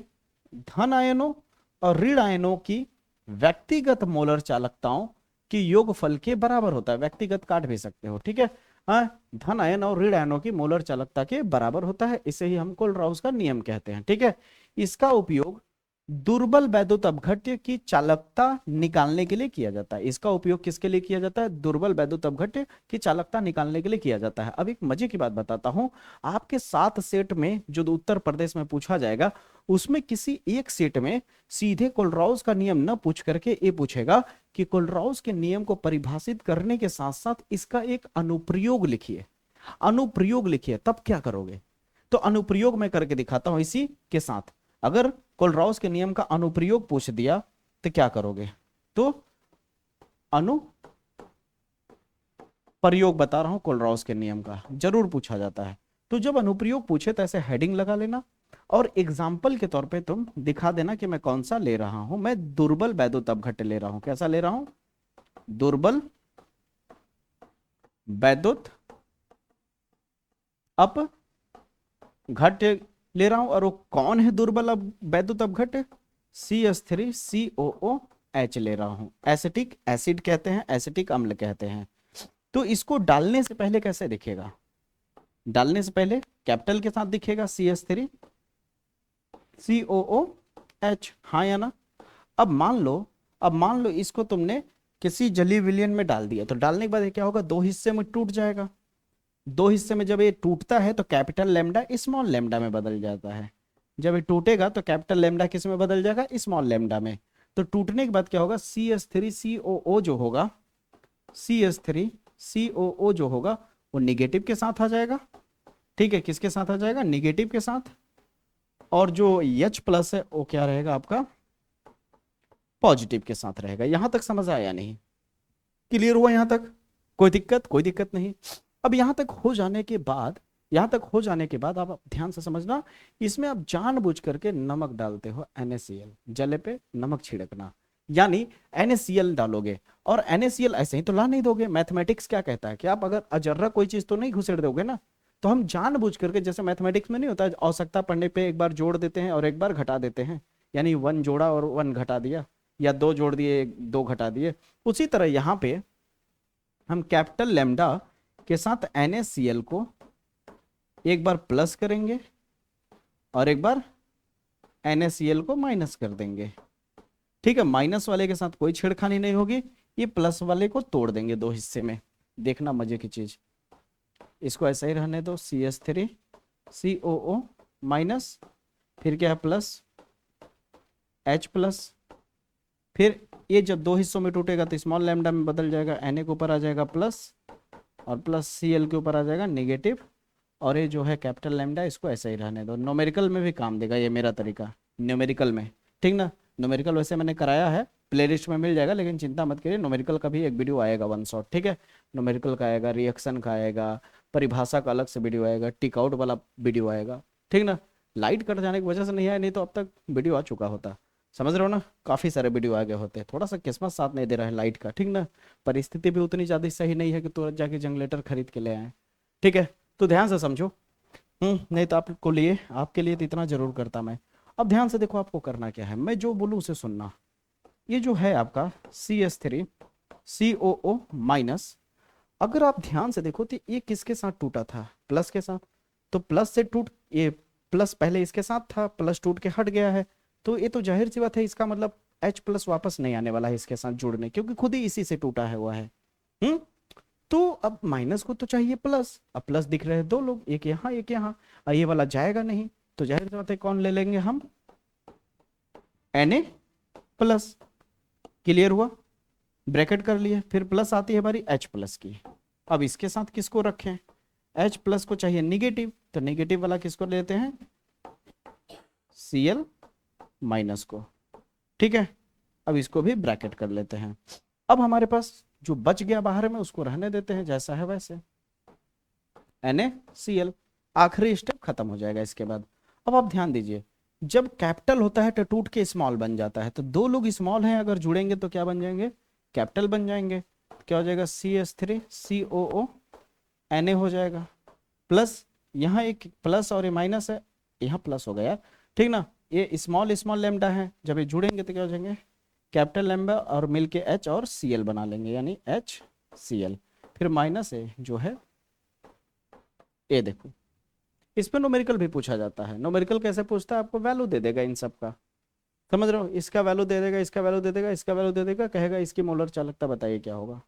धन आयनों और ऋण आयनों की व्यक्तिगत मोलर चालकताओं के योगफल के बराबर होता है। व्यक्तिगत काट भी सकते हो, ठीक है। धन आयन और ऋण आयनों की मोलर चालकता के बराबर होता है। इसे ही हम कोलराउस का नियम कहते हैं, ठीक है। इसका उपयोग दुर्बल वैद्युत अपघट्य की चालकता निकालने के लिए किया जाता है। इसका उपयोग किसके लिए किया जाता है? दुर्बल वैद्युत अपघट्य की चालकता निकालने के लिए किया जाता है। अब एक मजे की बात बताता हूं, आपके 7 सेट में जो उत्तर प्रदेश में पूछा जाएगा, उसमें किसी एक सेट में सीधे कोलराउस का नियम न पूछ करके ये पूछेगा कि कोलराउस के नियम को परिभाषित करने के साथ साथ इसका एक अनुप्रयोग लिखिए। अनुप्रयोग लिखिए, तब क्या करोगे? तो अनुप्रयोग मैं करके दिखाता हूं इसी के साथ। अगर कोलराउस के नियम का अनुप्रयोग पूछ दिया तो क्या करोगे? तो अनुप्रयोग बता रहा हूं, कोलराउस के नियम का जरूर पूछा जाता है। तो जब अनुप्रयोग पूछे तो ऐसे हेडिंग लगा लेना, और एग्जाम्पल के तौर पे तुम दिखा देना कि मैं कौन सा ले रहा हूं। मैं दुर्बल वैद्युत अपघट्य ले रहा हूं। कैसा ले रहा हूं? दुर्बल वैद्युत अपघट्य ले रहा हूं। और वो कौन है दुर्बल वैद्युत अपघट्य? CH3COOH ले रहा हूं। एसिटिक एसिड कहते हैं, एसिटिक अम्ल कहते हैं। तो इसको डालने से पहले कैसे दिखेगा? डालने से पहले कैपिटल के साथ दिखेगा CH3 COOH, हाँ या ना? अब मान लो इसको तुमने किसी जली विलयन में डाल दिया, तो डालने के बाद ये क्या होगा? दो हिस्से में टूट जाएगा। दो हिस्से में जब ये टूटता है तो कैपिटल लेमडा स्मॉल लेमडा में बदल जाता है। जब ये टूटेगा तो कैपिटल लेमडा किस में बदल जाएगा? स्मॉल लेमडा में। तो टूटने के बाद क्या होगा? CH3COO जो होगा, CH3COO जो होगा वो निगेटिव के साथ आ जाएगा। ठीक है, किसके साथ आ जाएगा? निगेटिव के साथ। और जो H प्लस है वो क्या रहेगा आपका? पॉजिटिव के साथ रहेगा। यहां तक समझ आया नहीं? क्लियर हुआ यहां तक? कोई दिक्कत? कोई दिक्कत नहीं। अब यहां तक हो जाने के बाद आप ध्यान से समझना, इसमें आप जानबूझ करके नमक डालते हो NaCl, जले पे नमक छिड़कना, यानी NaCl डालोगे। और NaCl ऐसे ही तो ला नहीं दोगे। मैथमेटिक्स क्या कहता है कि आप अगर अजर्रा कोई चीज तो नहीं घुसेड़ दोगे ना। तो हम जानबूझ करके, जैसे मैथमेटिक्स में नहीं होता आवश्यकता पड़ने पे एक बार जोड़ देते हैं और एक बार घटा देते हैं, यानी 1 जोड़ा और 1 घटा दिया, या 2 जोड़ दिए 2 घटा दिए। उसी तरह यहाँ पे हम कैपिटल लेमडा के साथ NaCl को एक बार प्लस करेंगे और एक बार NaCl को माइनस कर देंगे। ठीक है, माइनस वाले के साथ कोई छेड़खानी नहीं होगी, ये प्लस वाले को तोड़ देंगे दो हिस्से में। देखना मजे की चीज, इसको ऐसा ही रहने दो, CH3 COO माइनस, फिर क्या है? Plus H plus. फिर ये जब दो हिस्सों में टूटेगा तो स्मॉल लैम्डा में बदल जाएगा, Na के ऊपर आ जाएगा प्लस, और प्लस Cl के ऊपर आ जाएगा नेगेटिव। और ये जो है कैपिटल लैम्डा, इसको ऐसा ही रहने दो। न्यूमेरिकल में भी काम देगा ये मेरा तरीका, न्यूमेरिकल में। ठीक ना? न्यूमेरिकल वैसे मैंने कराया है, प्लेलिस्ट में मिल जाएगा, लेकिन चिंता मत करिए, न्यूमेरिकल का भी एक वीडियो आएगा 1 शॉट। ठीक है, न्यूमेरिकल का आएगा, रिएक्शन का आएगा, परिभाषा का अलग से वीडियो आएगा, टिक आउट वाला वीडियो आएगा। ठीक ना? लाइट कट जाने की वजह से नहीं आया, नहीं तो अब तक वीडियो आ चुका होता। समझ रहे हो ना? काफी सारे वीडियो आगे होते हैं, थोड़ा सा किस्मत साथ नहीं दे रहा है लाइट का। ठीक ना? परिस्थिति भी उतनी ज्यादा सही नहीं है कि तुरंत जाके जनरेटर खरीद के ले आए। ठीक है, तो ध्यान से समझो। नहीं तो आपको लिए, आपके लिए तो इतना जरूर करता मैं। अब ध्यान से देखो, आपको करना क्या है, मैं जो बोलूं उसे सुनना। ये जो है आपका CH3 COO माइनस, अगर आप ध्यान से देखो तो ये किसके साथ टूटा था? प्लस के साथ। तो प्लस से टूट, ये प्लस पहले इसके साथ था, प्लस टूट के हट गया है, तो ये तो जाहिर सी बात है, इसका मतलब H प्लस वापस नहीं आने वाला है इसके साथ जुड़ने, क्योंकि खुद ही इसी से टूटा है हुआ है। हम्म तो अब माइनस को तो चाहिए प्लस। अब प्लस दिख रहे हैं दो लोग, एक यहाँ एक यहाँ, ये वाला जाएगा नहीं, तो जाहिर सी बात है कौन ले लेंगे हम? Na plus. क्लियर हुआ? ब्रैकेट कर लिए, फिर प्लस आती है हमारी H प्लस की। अब इसके साथ किसको रखें? H प्लस को चाहिए निगेटिव, तो निगेटिव वाला किसको लेते हैं? Cl माइनस को। ठीक है, अब इसको भी ब्रैकेट कर लेते हैं। अब हमारे पास जो बच गया बाहर में उसको रहने देते हैं जैसा है वैसे, NaCl। आखिरी स्टेप खत्म हो जाएगा इसके बाद। अब आप ध्यान दीजिए, जब कैपिटल होता है तो टूट के स्मॉल बन जाता है, तो दो लोग स्मॉल हैं अगर जुड़ेंगे तो क्या बन जाएंगे? कैपिटल बन जाएंगे। क्या हो जाएगा? CH3 COO Na हो जाएगा, प्लस यहाँ एक प्लस और ये माइनस है, यहाँ प्लस हो गया। ठीक ना? ये स्मॉल स्मॉल लैम्डा है, जब ये जुड़ेंगे तो क्या हो जाएंगे? कैपिटल लैम्डा, और मिलके H और Cl बना लेंगे, यानी HCl। फिर माइनस ए जो है, ये देखो, इस पर न्यूमेरिकल भी पूछा जाता है। न्यूमेरिकल कैसे पूछता है? आपको वैल्यू दे देगा इन सब का, समझ रहे हो? इसका वैल्यू दे देगा, इसका वैल्यू दे देगा, इसका वैल्यू दे देगा, कहेगा इसकी मोलर चालकता बताइए क्या होगा।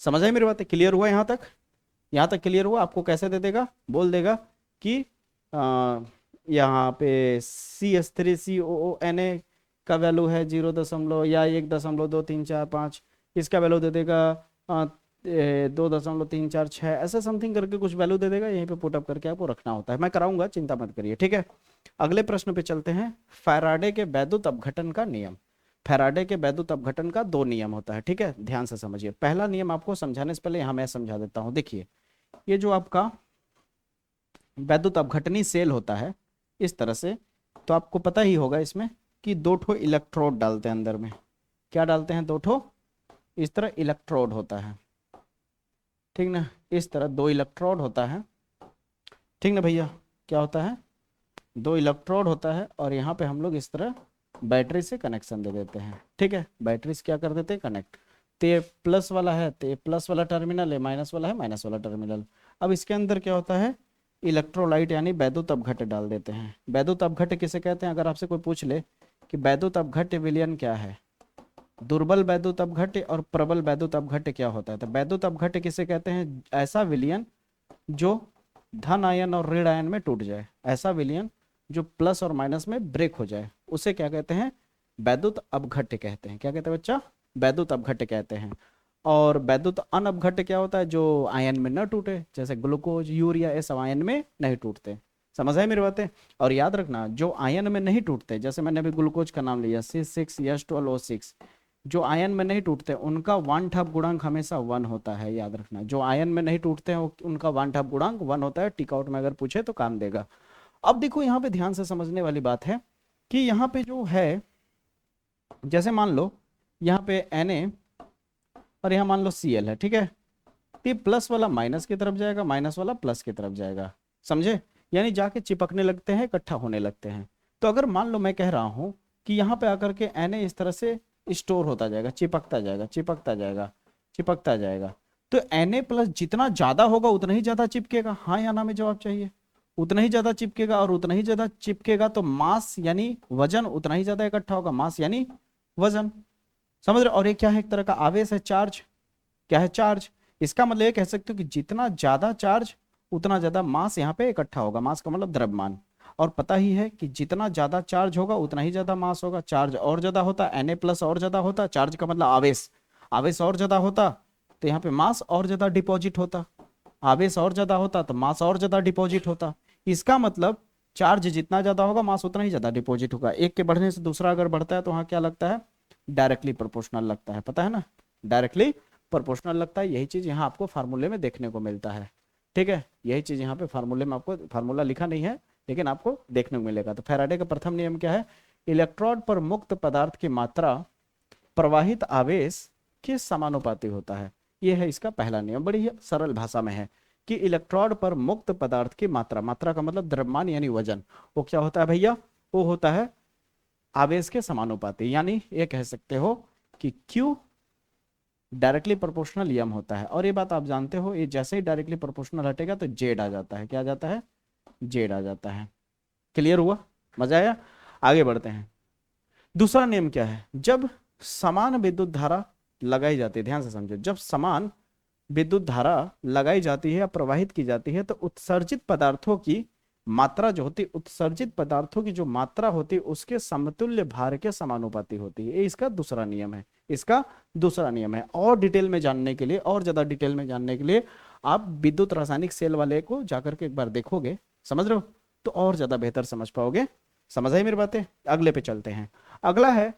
समझ आई मेरी बात? क्लियर हुआ यहाँ तक? यहाँ तक क्लियर हुआ? आपको कैसे दे देगा? बोल देगा कि यहाँ पे CH3COO का वैल्यू है 0 दशमलव या 1.2345, इसका वैल्यू दे देगा 2.346, ऐसा समथिंग करके कुछ वैल्यू दे देगा। यहीं पे पुटअप करके आपको रखना होता है, मैं कराऊंगा, चिंता मत करिए। ठीक है, अगले प्रश्न पे चलते हैं। फैराडे के वैद्युत अपघटन का नियम। फैराडे के वैद्युत अपघटन का 2 नियम होता है। ठीक है, ध्यान से समझिए। पहला नियम आपको समझाने से पहले यहाँ मैं समझा देता हूँ। देखिए, ये जो आपका वैद्युत अपघटनी सेल होता है इस तरह से, तो आपको पता ही होगा इसमें कि 2 ठो इलेक्ट्रोड डालते हैं अंदर में। क्या डालते हैं? 2 ठो इस तरह इलेक्ट्रोड होता है। ठीक ना? इस तरह 2 इलेक्ट्रोड होता है। ठीक ना भैया? क्या होता है? 2 इलेक्ट्रोड होता है, और यहाँ पे हम लोग इस तरह बैटरी से कनेक्शन दे देते हैं। ठीक है, बैटरी से क्या कर देते हैं? कनेक्ट। तो ये प्लस वाला है तो ये प्लस वाला टर्मिनल है, माइनस वाला है माइनस वाला टर्मिनल। अब इसके अंदर क्या होता है, इलेक्ट्रोलाइट यानी वैद्युत अपघट्य डाल देते हैं। वैद्युत अपघट्य किसे कहते हैं, अगर आपसे कोई पूछ ले कि वैद्युत अपघट्य विलयन क्या है, दुर्बल वैद्युत अपघट्य और प्रबल वैद्युत अपघट्य क्या होता है, तो वैद्युत अपघट्य किसे कहते हैं, ऐसा विलयन जो धन आयन और ऋण आयन में टूट जाए, ऐसा विलयन जो प्लस और माइनस में ब्रेक हो जाए, उसे क्या कहते हैं, वैद्युत अपघट्य कहते हैं। क्या कहते हैं बच्चा, वैद्युत अपघट्य कहते हैं। और वैद्युत अनअपघट्य क्या होता है, जो आयन में न टूटे, जैसे ग्लूकोज यूरिया ये सब आयन में नहीं टूटते। समझ आए मेरी बातें। और याद रखना जो आयन में नहीं टूटते, जैसे मैंने अभी ग्लूकोज का नाम लिया C6H12O6, जो आयन में नहीं टूटते उनका वन ठप गुणांक हमेशा 1 होता है। याद रखना जो आयन में नहीं टूटते हैं उनका वन ठप गुणांक 1 होता है। टिक आउट में अगर पूछे तो काम देगा। अब देखो यहाँ पे ध्यान से समझने वाली बात है कि यहाँ पे जो है, जैसे मान लो यहाँ पे Na और यहाँ मान लो Cl है, ठीक है, तो प्लस वाला माइनस की तरफ जाएगा, माइनस वाला प्लस की तरफ जाएगा, समझे, यानी जाके चिपकने लगते हैं, इकट्ठा होने लगते हैं। तो अगर मान लो मैं कह रहा हूं कि यहाँ पे आकर के Na इस तरह से स्टोर होता जाएगा, चिपकता जाएगा, चिपकता जाएगा, चिपकता जाएगा, तो Na प्लस जितना ज्यादा होगा उतना ही ज्यादा चिपकेगा। हाँ या ना में जवाब चाहिए। उतना ही ज्यादा चिपकेगा, और उतना ही ज्यादा चिपकेगा तो मास यानी वजन उतना ही ज्यादा इकट्ठा होगा, मास यानी वजन, समझ रहे। और ये क्या है, एक तरह का आवेश है, चार्ज। क्या है, चार्ज। इसका मतलब ये कह सकते हो कि जितना ज्यादा चार्ज उतना ज्यादा मास यहाँ पे इकट्ठा होगा। मास का मतलब द्रव्यमान। और पता ही है कि जितना ज्यादा चार्ज होगा उतना ही ज्यादा मास होगा। चार्ज और ज्यादा होता, Na प्लस और ज्यादा होता, चार्ज का मतलब आवेश, आवेश और ज्यादा होता तो यहाँ पे मास और ज्यादा डिपॉजिट होता, आवेश और ज्यादा होता तो मास और ज्यादा डिपॉजिट होता। इसका मतलब चार्ज जितना ज्यादा होगा मास उतना ही ज्यादा डिपॉजिट होगा। एक के बढ़ने से दूसरा अगर बढ़ता है तो वहां क्या लगता है, डायरेक्टली प्रोपोर्शनल लगता है, पता है ना, डायरेक्टली प्रोपोर्शनल लगता है। यही चीज यहाँ आपको फार्मूले में देखने को मिलता है, ठीक है। यही चीज यहाँ पे फार्मूले में, आपको फार्मूला लिखा नहीं है लेकिन आपको देखने को मिलेगा। तो फैराडे का प्रथम नियम क्या है, इलेक्ट्रोड पर मुक्त पदार्थ की मात्रा प्रवाहित आवेश के समानुपाती होता है। यह है इसका पहला नियम। बड़ी सरल भाषा में है कि इलेक्ट्रोड पर मुक्त पदार्थ की मात्रा, मात्रा का मतलब द्रव्यमान यानी वजन, वो क्या होता है भैया, वो होता है आवेश के समानुपाती। यानी ये कह सकते हो कि Q डायरेक्टली प्रोपोर्शनल यम होता है। और ये बात आप जानते हो, ये जैसे ही डायरेक्टली प्रोपोर्शनल हटेगा तो जेड आ जाता है। क्या आ जाता है, जेड आ जाता है। क्लियर हुआ, मजा आया। आगे बढ़ते हैं। दूसरा नियम क्या है, जब समान विद्युत धारा लगाई जाती है, ध्यान से समझो, जब समान विद्युत धारा लगाई जाती है या प्रवाहित की जाती है तो उत्सर्जित पदार्थों की मात्रा जो होती है, उत्सर्जित पदार्थों की जो मात्रा होती है उसके समतुल्य भार के समानुपाती होती है। ये इसका दूसरा नियम है, इसका दूसरा नियम है। और डिटेल में जानने के लिए, और ज्यादा डिटेल में जानने के लिए आप विद्युत रासायनिक सेल वाले को जाकर के एक बार देखोगे, समझ रहे हो, तो और ज्यादा बेहतर समझ पाओगे। समझ आई मेरी बातें। अगले पे चलते हैं। अगला है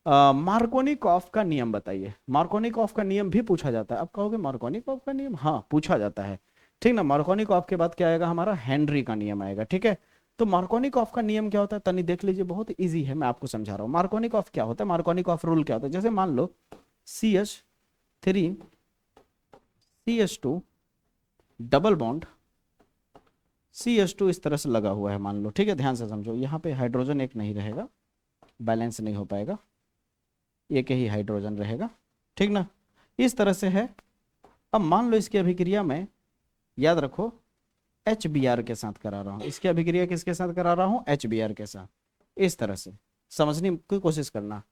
मार्कोनिकॉफ का नियम बताइए। मार्कोनिकॉफ का नियम भी पूछा जाता है। अब कहोगे मार्कोनिकॉफ का नियम, हाँ पूछा जाता है, ठीक ना। मार्कोनिकॉफ के बाद क्या आएगा, हमारा हेनरी का नियम आएगा, ठीक है। तो मार्कोनिकॉफ का नियम क्या होता है, तनी देख लीजिए, बहुत इजी है, मैं आपको समझा रहा हूँ। मार्कोनिकॉफ क्या होता है, मार्कोनिकॉफ रूल क्या होता है, जैसे मान लो CH3 CH2 double bond CH2 इस तरह से लगा हुआ है, मान लो, ठीक है। ध्यान से समझो, यहाँ पे हाइड्रोजन एक नहीं रहेगा, बैलेंस नहीं हो पाएगा, एक ही हाइड्रोजन रहेगा, ठीक ना, इस तरह से है। अब मान लो इसकी अभिक्रिया में, याद रखो, HBr के साथ करा रहा हूं। इसकी अभिक्रिया किसके साथ करा रहा हूं, HBr के साथ। इस तरह से समझने की कोशिश करना।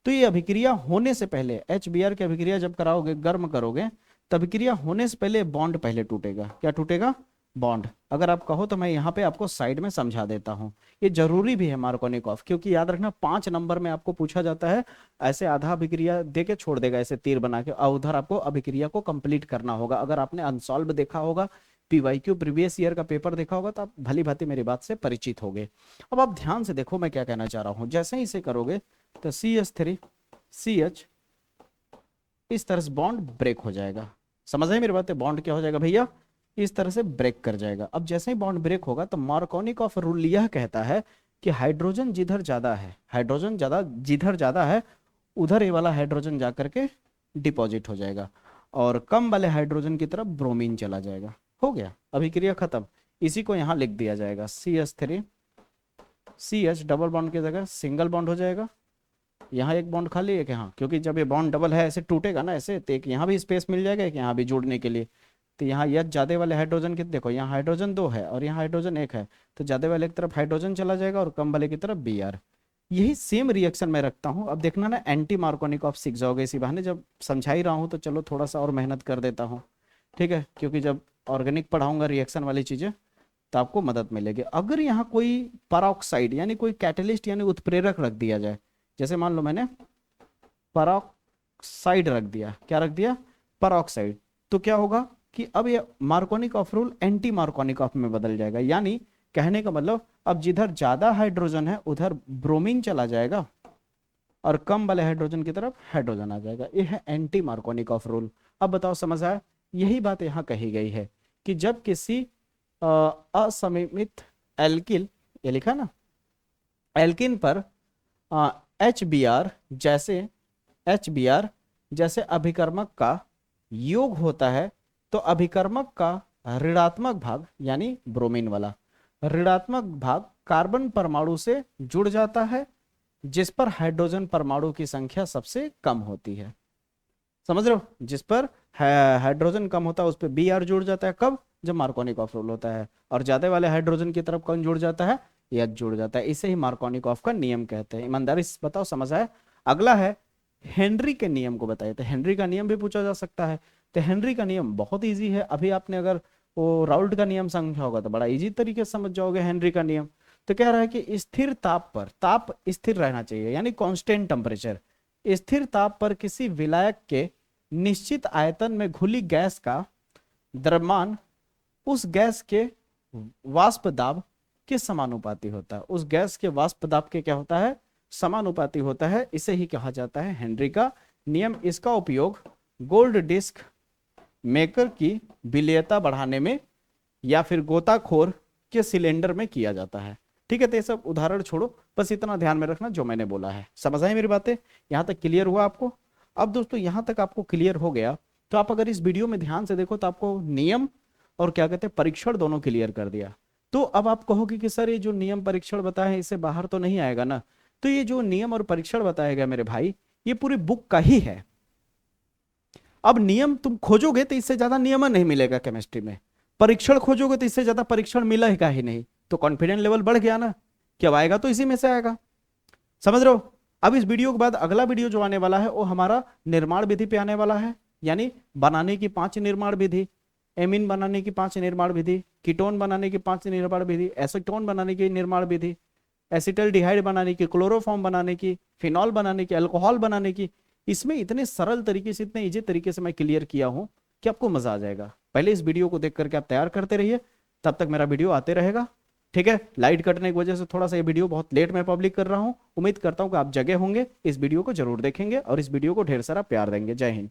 तो ये अभिक्रिया होने से पहले, HBr की अभिक्रिया जब कराओगे, गर्म करोगे, तो अभिक्रिया होने से पहले बॉन्ड पहले टूटेगा। क्या टूटेगा, बॉन्ड। अगर आप कहो तो मैं यहाँ पे आपको साइड में समझा देता हूँ। ये जरूरी भी है मार्कोनिकॉफ, क्योंकि याद रखना 5 नंबर में आपको पूछा जाता है, ऐसे आधा अभिक्रिया दे के छोड़ देगा, ऐसे तीर बना के, और उधर आपको अभिक्रिया को कंप्लीट करना होगा। अगर आपने अनसॉल्व देखा होगा, PYQ प्रीवियस ईयर का पेपर देखा होगा, तो आप भली भांति मेरी बात से परिचित होंगे। अब आप ध्यान से देखो मैं क्या कहना चाह रहा हूं। जैसे ही इसे करोगे तो CH3 CH इस तरह से बॉन्ड ब्रेक हो जाएगा। समझ आए मेरी बात है, बॉन्ड क्या हो जाएगा भैया, इस तरह से ब्रेक कर जाएगा। अब जैसे ही बॉन्ड ब्रेक होगा तो मार्कोनिकॉफ रूल यह कहता है कि हाइड्रोजन जिधर ज्यादा है, हाइड्रोजन ज्यादा जिधर ज्यादा है उधर ये वाला हाइड्रोजन जाकर के डिपॉजिट हो जाएगा, और कम वाले हाइड्रोजन की तरफ ब्रोमीन चला जाएगा। हो गया, अभिक्रिया खत्म। इसी को यहाँ लिख दिया जाएगा, CH3 CH डबल बॉन्ड की जगह सिंगल बॉन्ड हो जाएगा, यहाँ एक बॉन्ड खाली एक यहाँ, क्योंकि जब ये बॉन्ड डबल है ऐसे टूटेगा ना ऐसे, तो एक यहाँ भी स्पेस मिल जाएगा, एक यहाँ भी जोड़ने के लिए। तो यहाँ यह ज्यादा वाले हाइड्रोजन के देखो, यहाँ हाइड्रोजन 2 है और यहाँ हाइड्रोजन 1 है, तो ज्यादा वाले की तरफ हाइड्रोजन चला जाएगा और कम वाले की तरफ Br। यही सेम रिएक्शन मैं रखता हूँ। अब देखना ना, एंटी मार्कोनिक ऑफ सीख जाओगे इसी बहाने, जब समझा ही रहा हूँ तो चलो थोड़ा सा और मेहनत कर देता हूँ, ठीक है, क्योंकि जब ऑर्गेनिक पढ़ाऊंगा रिएक्शन वाली चीजें तो आपको मदद मिलेगी। अगर यहाँ कोई पराऑक्साइड यानी कोई कैटलिस्ट यानी उत्प्रेरक रख दिया जाए, जैसे मान लो मैंने पराऑक्साइड रख दिया, क्या रख दिया, पराऑक्साइड, तो क्या होगा कि अब ये मार्कोनिक of rule anti Markovnikov of में बदल जाएगा। यानी कहने का मतलब अब जिधर ज्यादा हाइड्रोजन है उधर ब्रोमीन चला जाएगा और कम वाले हाइड्रोजन की तरफ हाइड्रोजन आ जाएगा। ये है एंटी मार्कोनिक ऑफ रूल। अब बताओ समझ आया? यही बात यहाँ कही गई है कि जब किसी असममित एल्किल, ये लिखा ना, एल्किन पर HBr जैसे अभिकर्मक का योग होता है, तो अभिकर्मक का ऋणात्मक भाग यानी ब्रोमीन वाला ऋणात्मक भाग कार्बन परमाणु से जुड़ जाता है, जिस पर हाइड्रोजन परमाणु की संख्या सबसे कम होती है। समझ रहे हो? जिस पर हाइड्रोजन कम होता है उस पर Br जुड़ जाता है। कब? जब मार्कोनिक ऑफ रूल होता है। और ज्यादा वाले हाइड्रोजन की तरफ कौन जुड़ जाता है? H जुड़ जाता है। इसे ही मार्कोनिक ऑफ का नियम कहते हैं। ईमानदारी से बताओ समझ आया? अगला है हेनरी के नियम को बताइए। तो हेनरी का नियम भी पूछा जा सकता है। तो हेनरी का नियम बहुत इजी है। अभी आपने अगर वो राउल्ट का नियम समझा होगा तो बड़ा इजी तरीके से समझ जाओगे हेनरी का नियम। तो कह रहा है कि स्थिर ताप पर, ताप स्थिर रहना चाहिए यानी कांस्टेंट टेम्परेचर, स्थिर ताप पर किसी विलायक के निश्चित आयतन में घुली गैस का द्रव्यमान उस गैस के वाष्प दाब के समानुपाती होता है। उस गैस के वाष्प दाब के क्या होता है? समानुपाती होता है। इसे ही कहा जाता है हेनरी का नियम। इसका उपयोग गोल्ड डिस्क मेकर की विलेयता बढ़ाने में या फिर गोताखोर के सिलेंडर में किया जाता है। ठीक है, तो ये सब उदाहरण छोड़ो, बस इतना ध्यान में रखना जो मैंने बोला है। समझ आई मेरी बातें? यहां तक क्लियर हुआ आपको? अब दोस्तों यहां तक आपको क्लियर हो गया तो आप अगर इस वीडियो में ध्यान से देखो तो आपको नियम और क्या कहते हैं परीक्षण दोनों क्लियर कर दिया। तो अब आप कहोगे कि सर ये जो नियम परीक्षण बताए हैं इससे बाहर तो नहीं आएगा ना? तो ये जो नियम और परीक्षण बताएगा मेरे भाई, ये पूरी बुक का ही है। अब नियम तुम खोजोगे तो इससे ज्यादा नियमन नहीं मिलेगा केमिस्ट्री में, परीक्षण खोजोगे तो इससे ज्यादा परीक्षण मिलेगा ही नहीं। तो कॉन्फिडेंस लेवल बढ़ गया ना कि अब आएगा तो इसी में से आएगा। समझ रहे हो? अब इस वीडियो के बाद अगला वीडियो जो आने वाला है वो हमारा निर्माण विधि पे आने वाला है, यानी बनाने की 5 निर्माण विधि, एमीन बनाने की 5 निर्माण विधि, कीटोन बनाने की 5 निर्माण विधि, एसीटोन बनाने की निर्माण विधि, एसिटल्डिहाइड बनाने की, क्लोरोफॉर्म बनाने की, फिनॉल बनाने की, अल्कोहल बनाने की। इसमें इतने सरल तरीके से, इतने इजी तरीके से मैं क्लियर किया हूं कि आपको मजा आ जाएगा। पहले इस वीडियो को देख करके आप तैयार करते रहिए, तब तक मेरा वीडियो आते रहेगा। ठीक है, लाइट कटने की वजह से थोड़ा सा ये वीडियो बहुत लेट में पब्लिक कर रहा हूं। उम्मीद करता हूं कि आप जगह होंगे, इस वीडियो को जरूर देखेंगे और इस वीडियो को ढेर सारा प्यार देंगे। जय हिंद।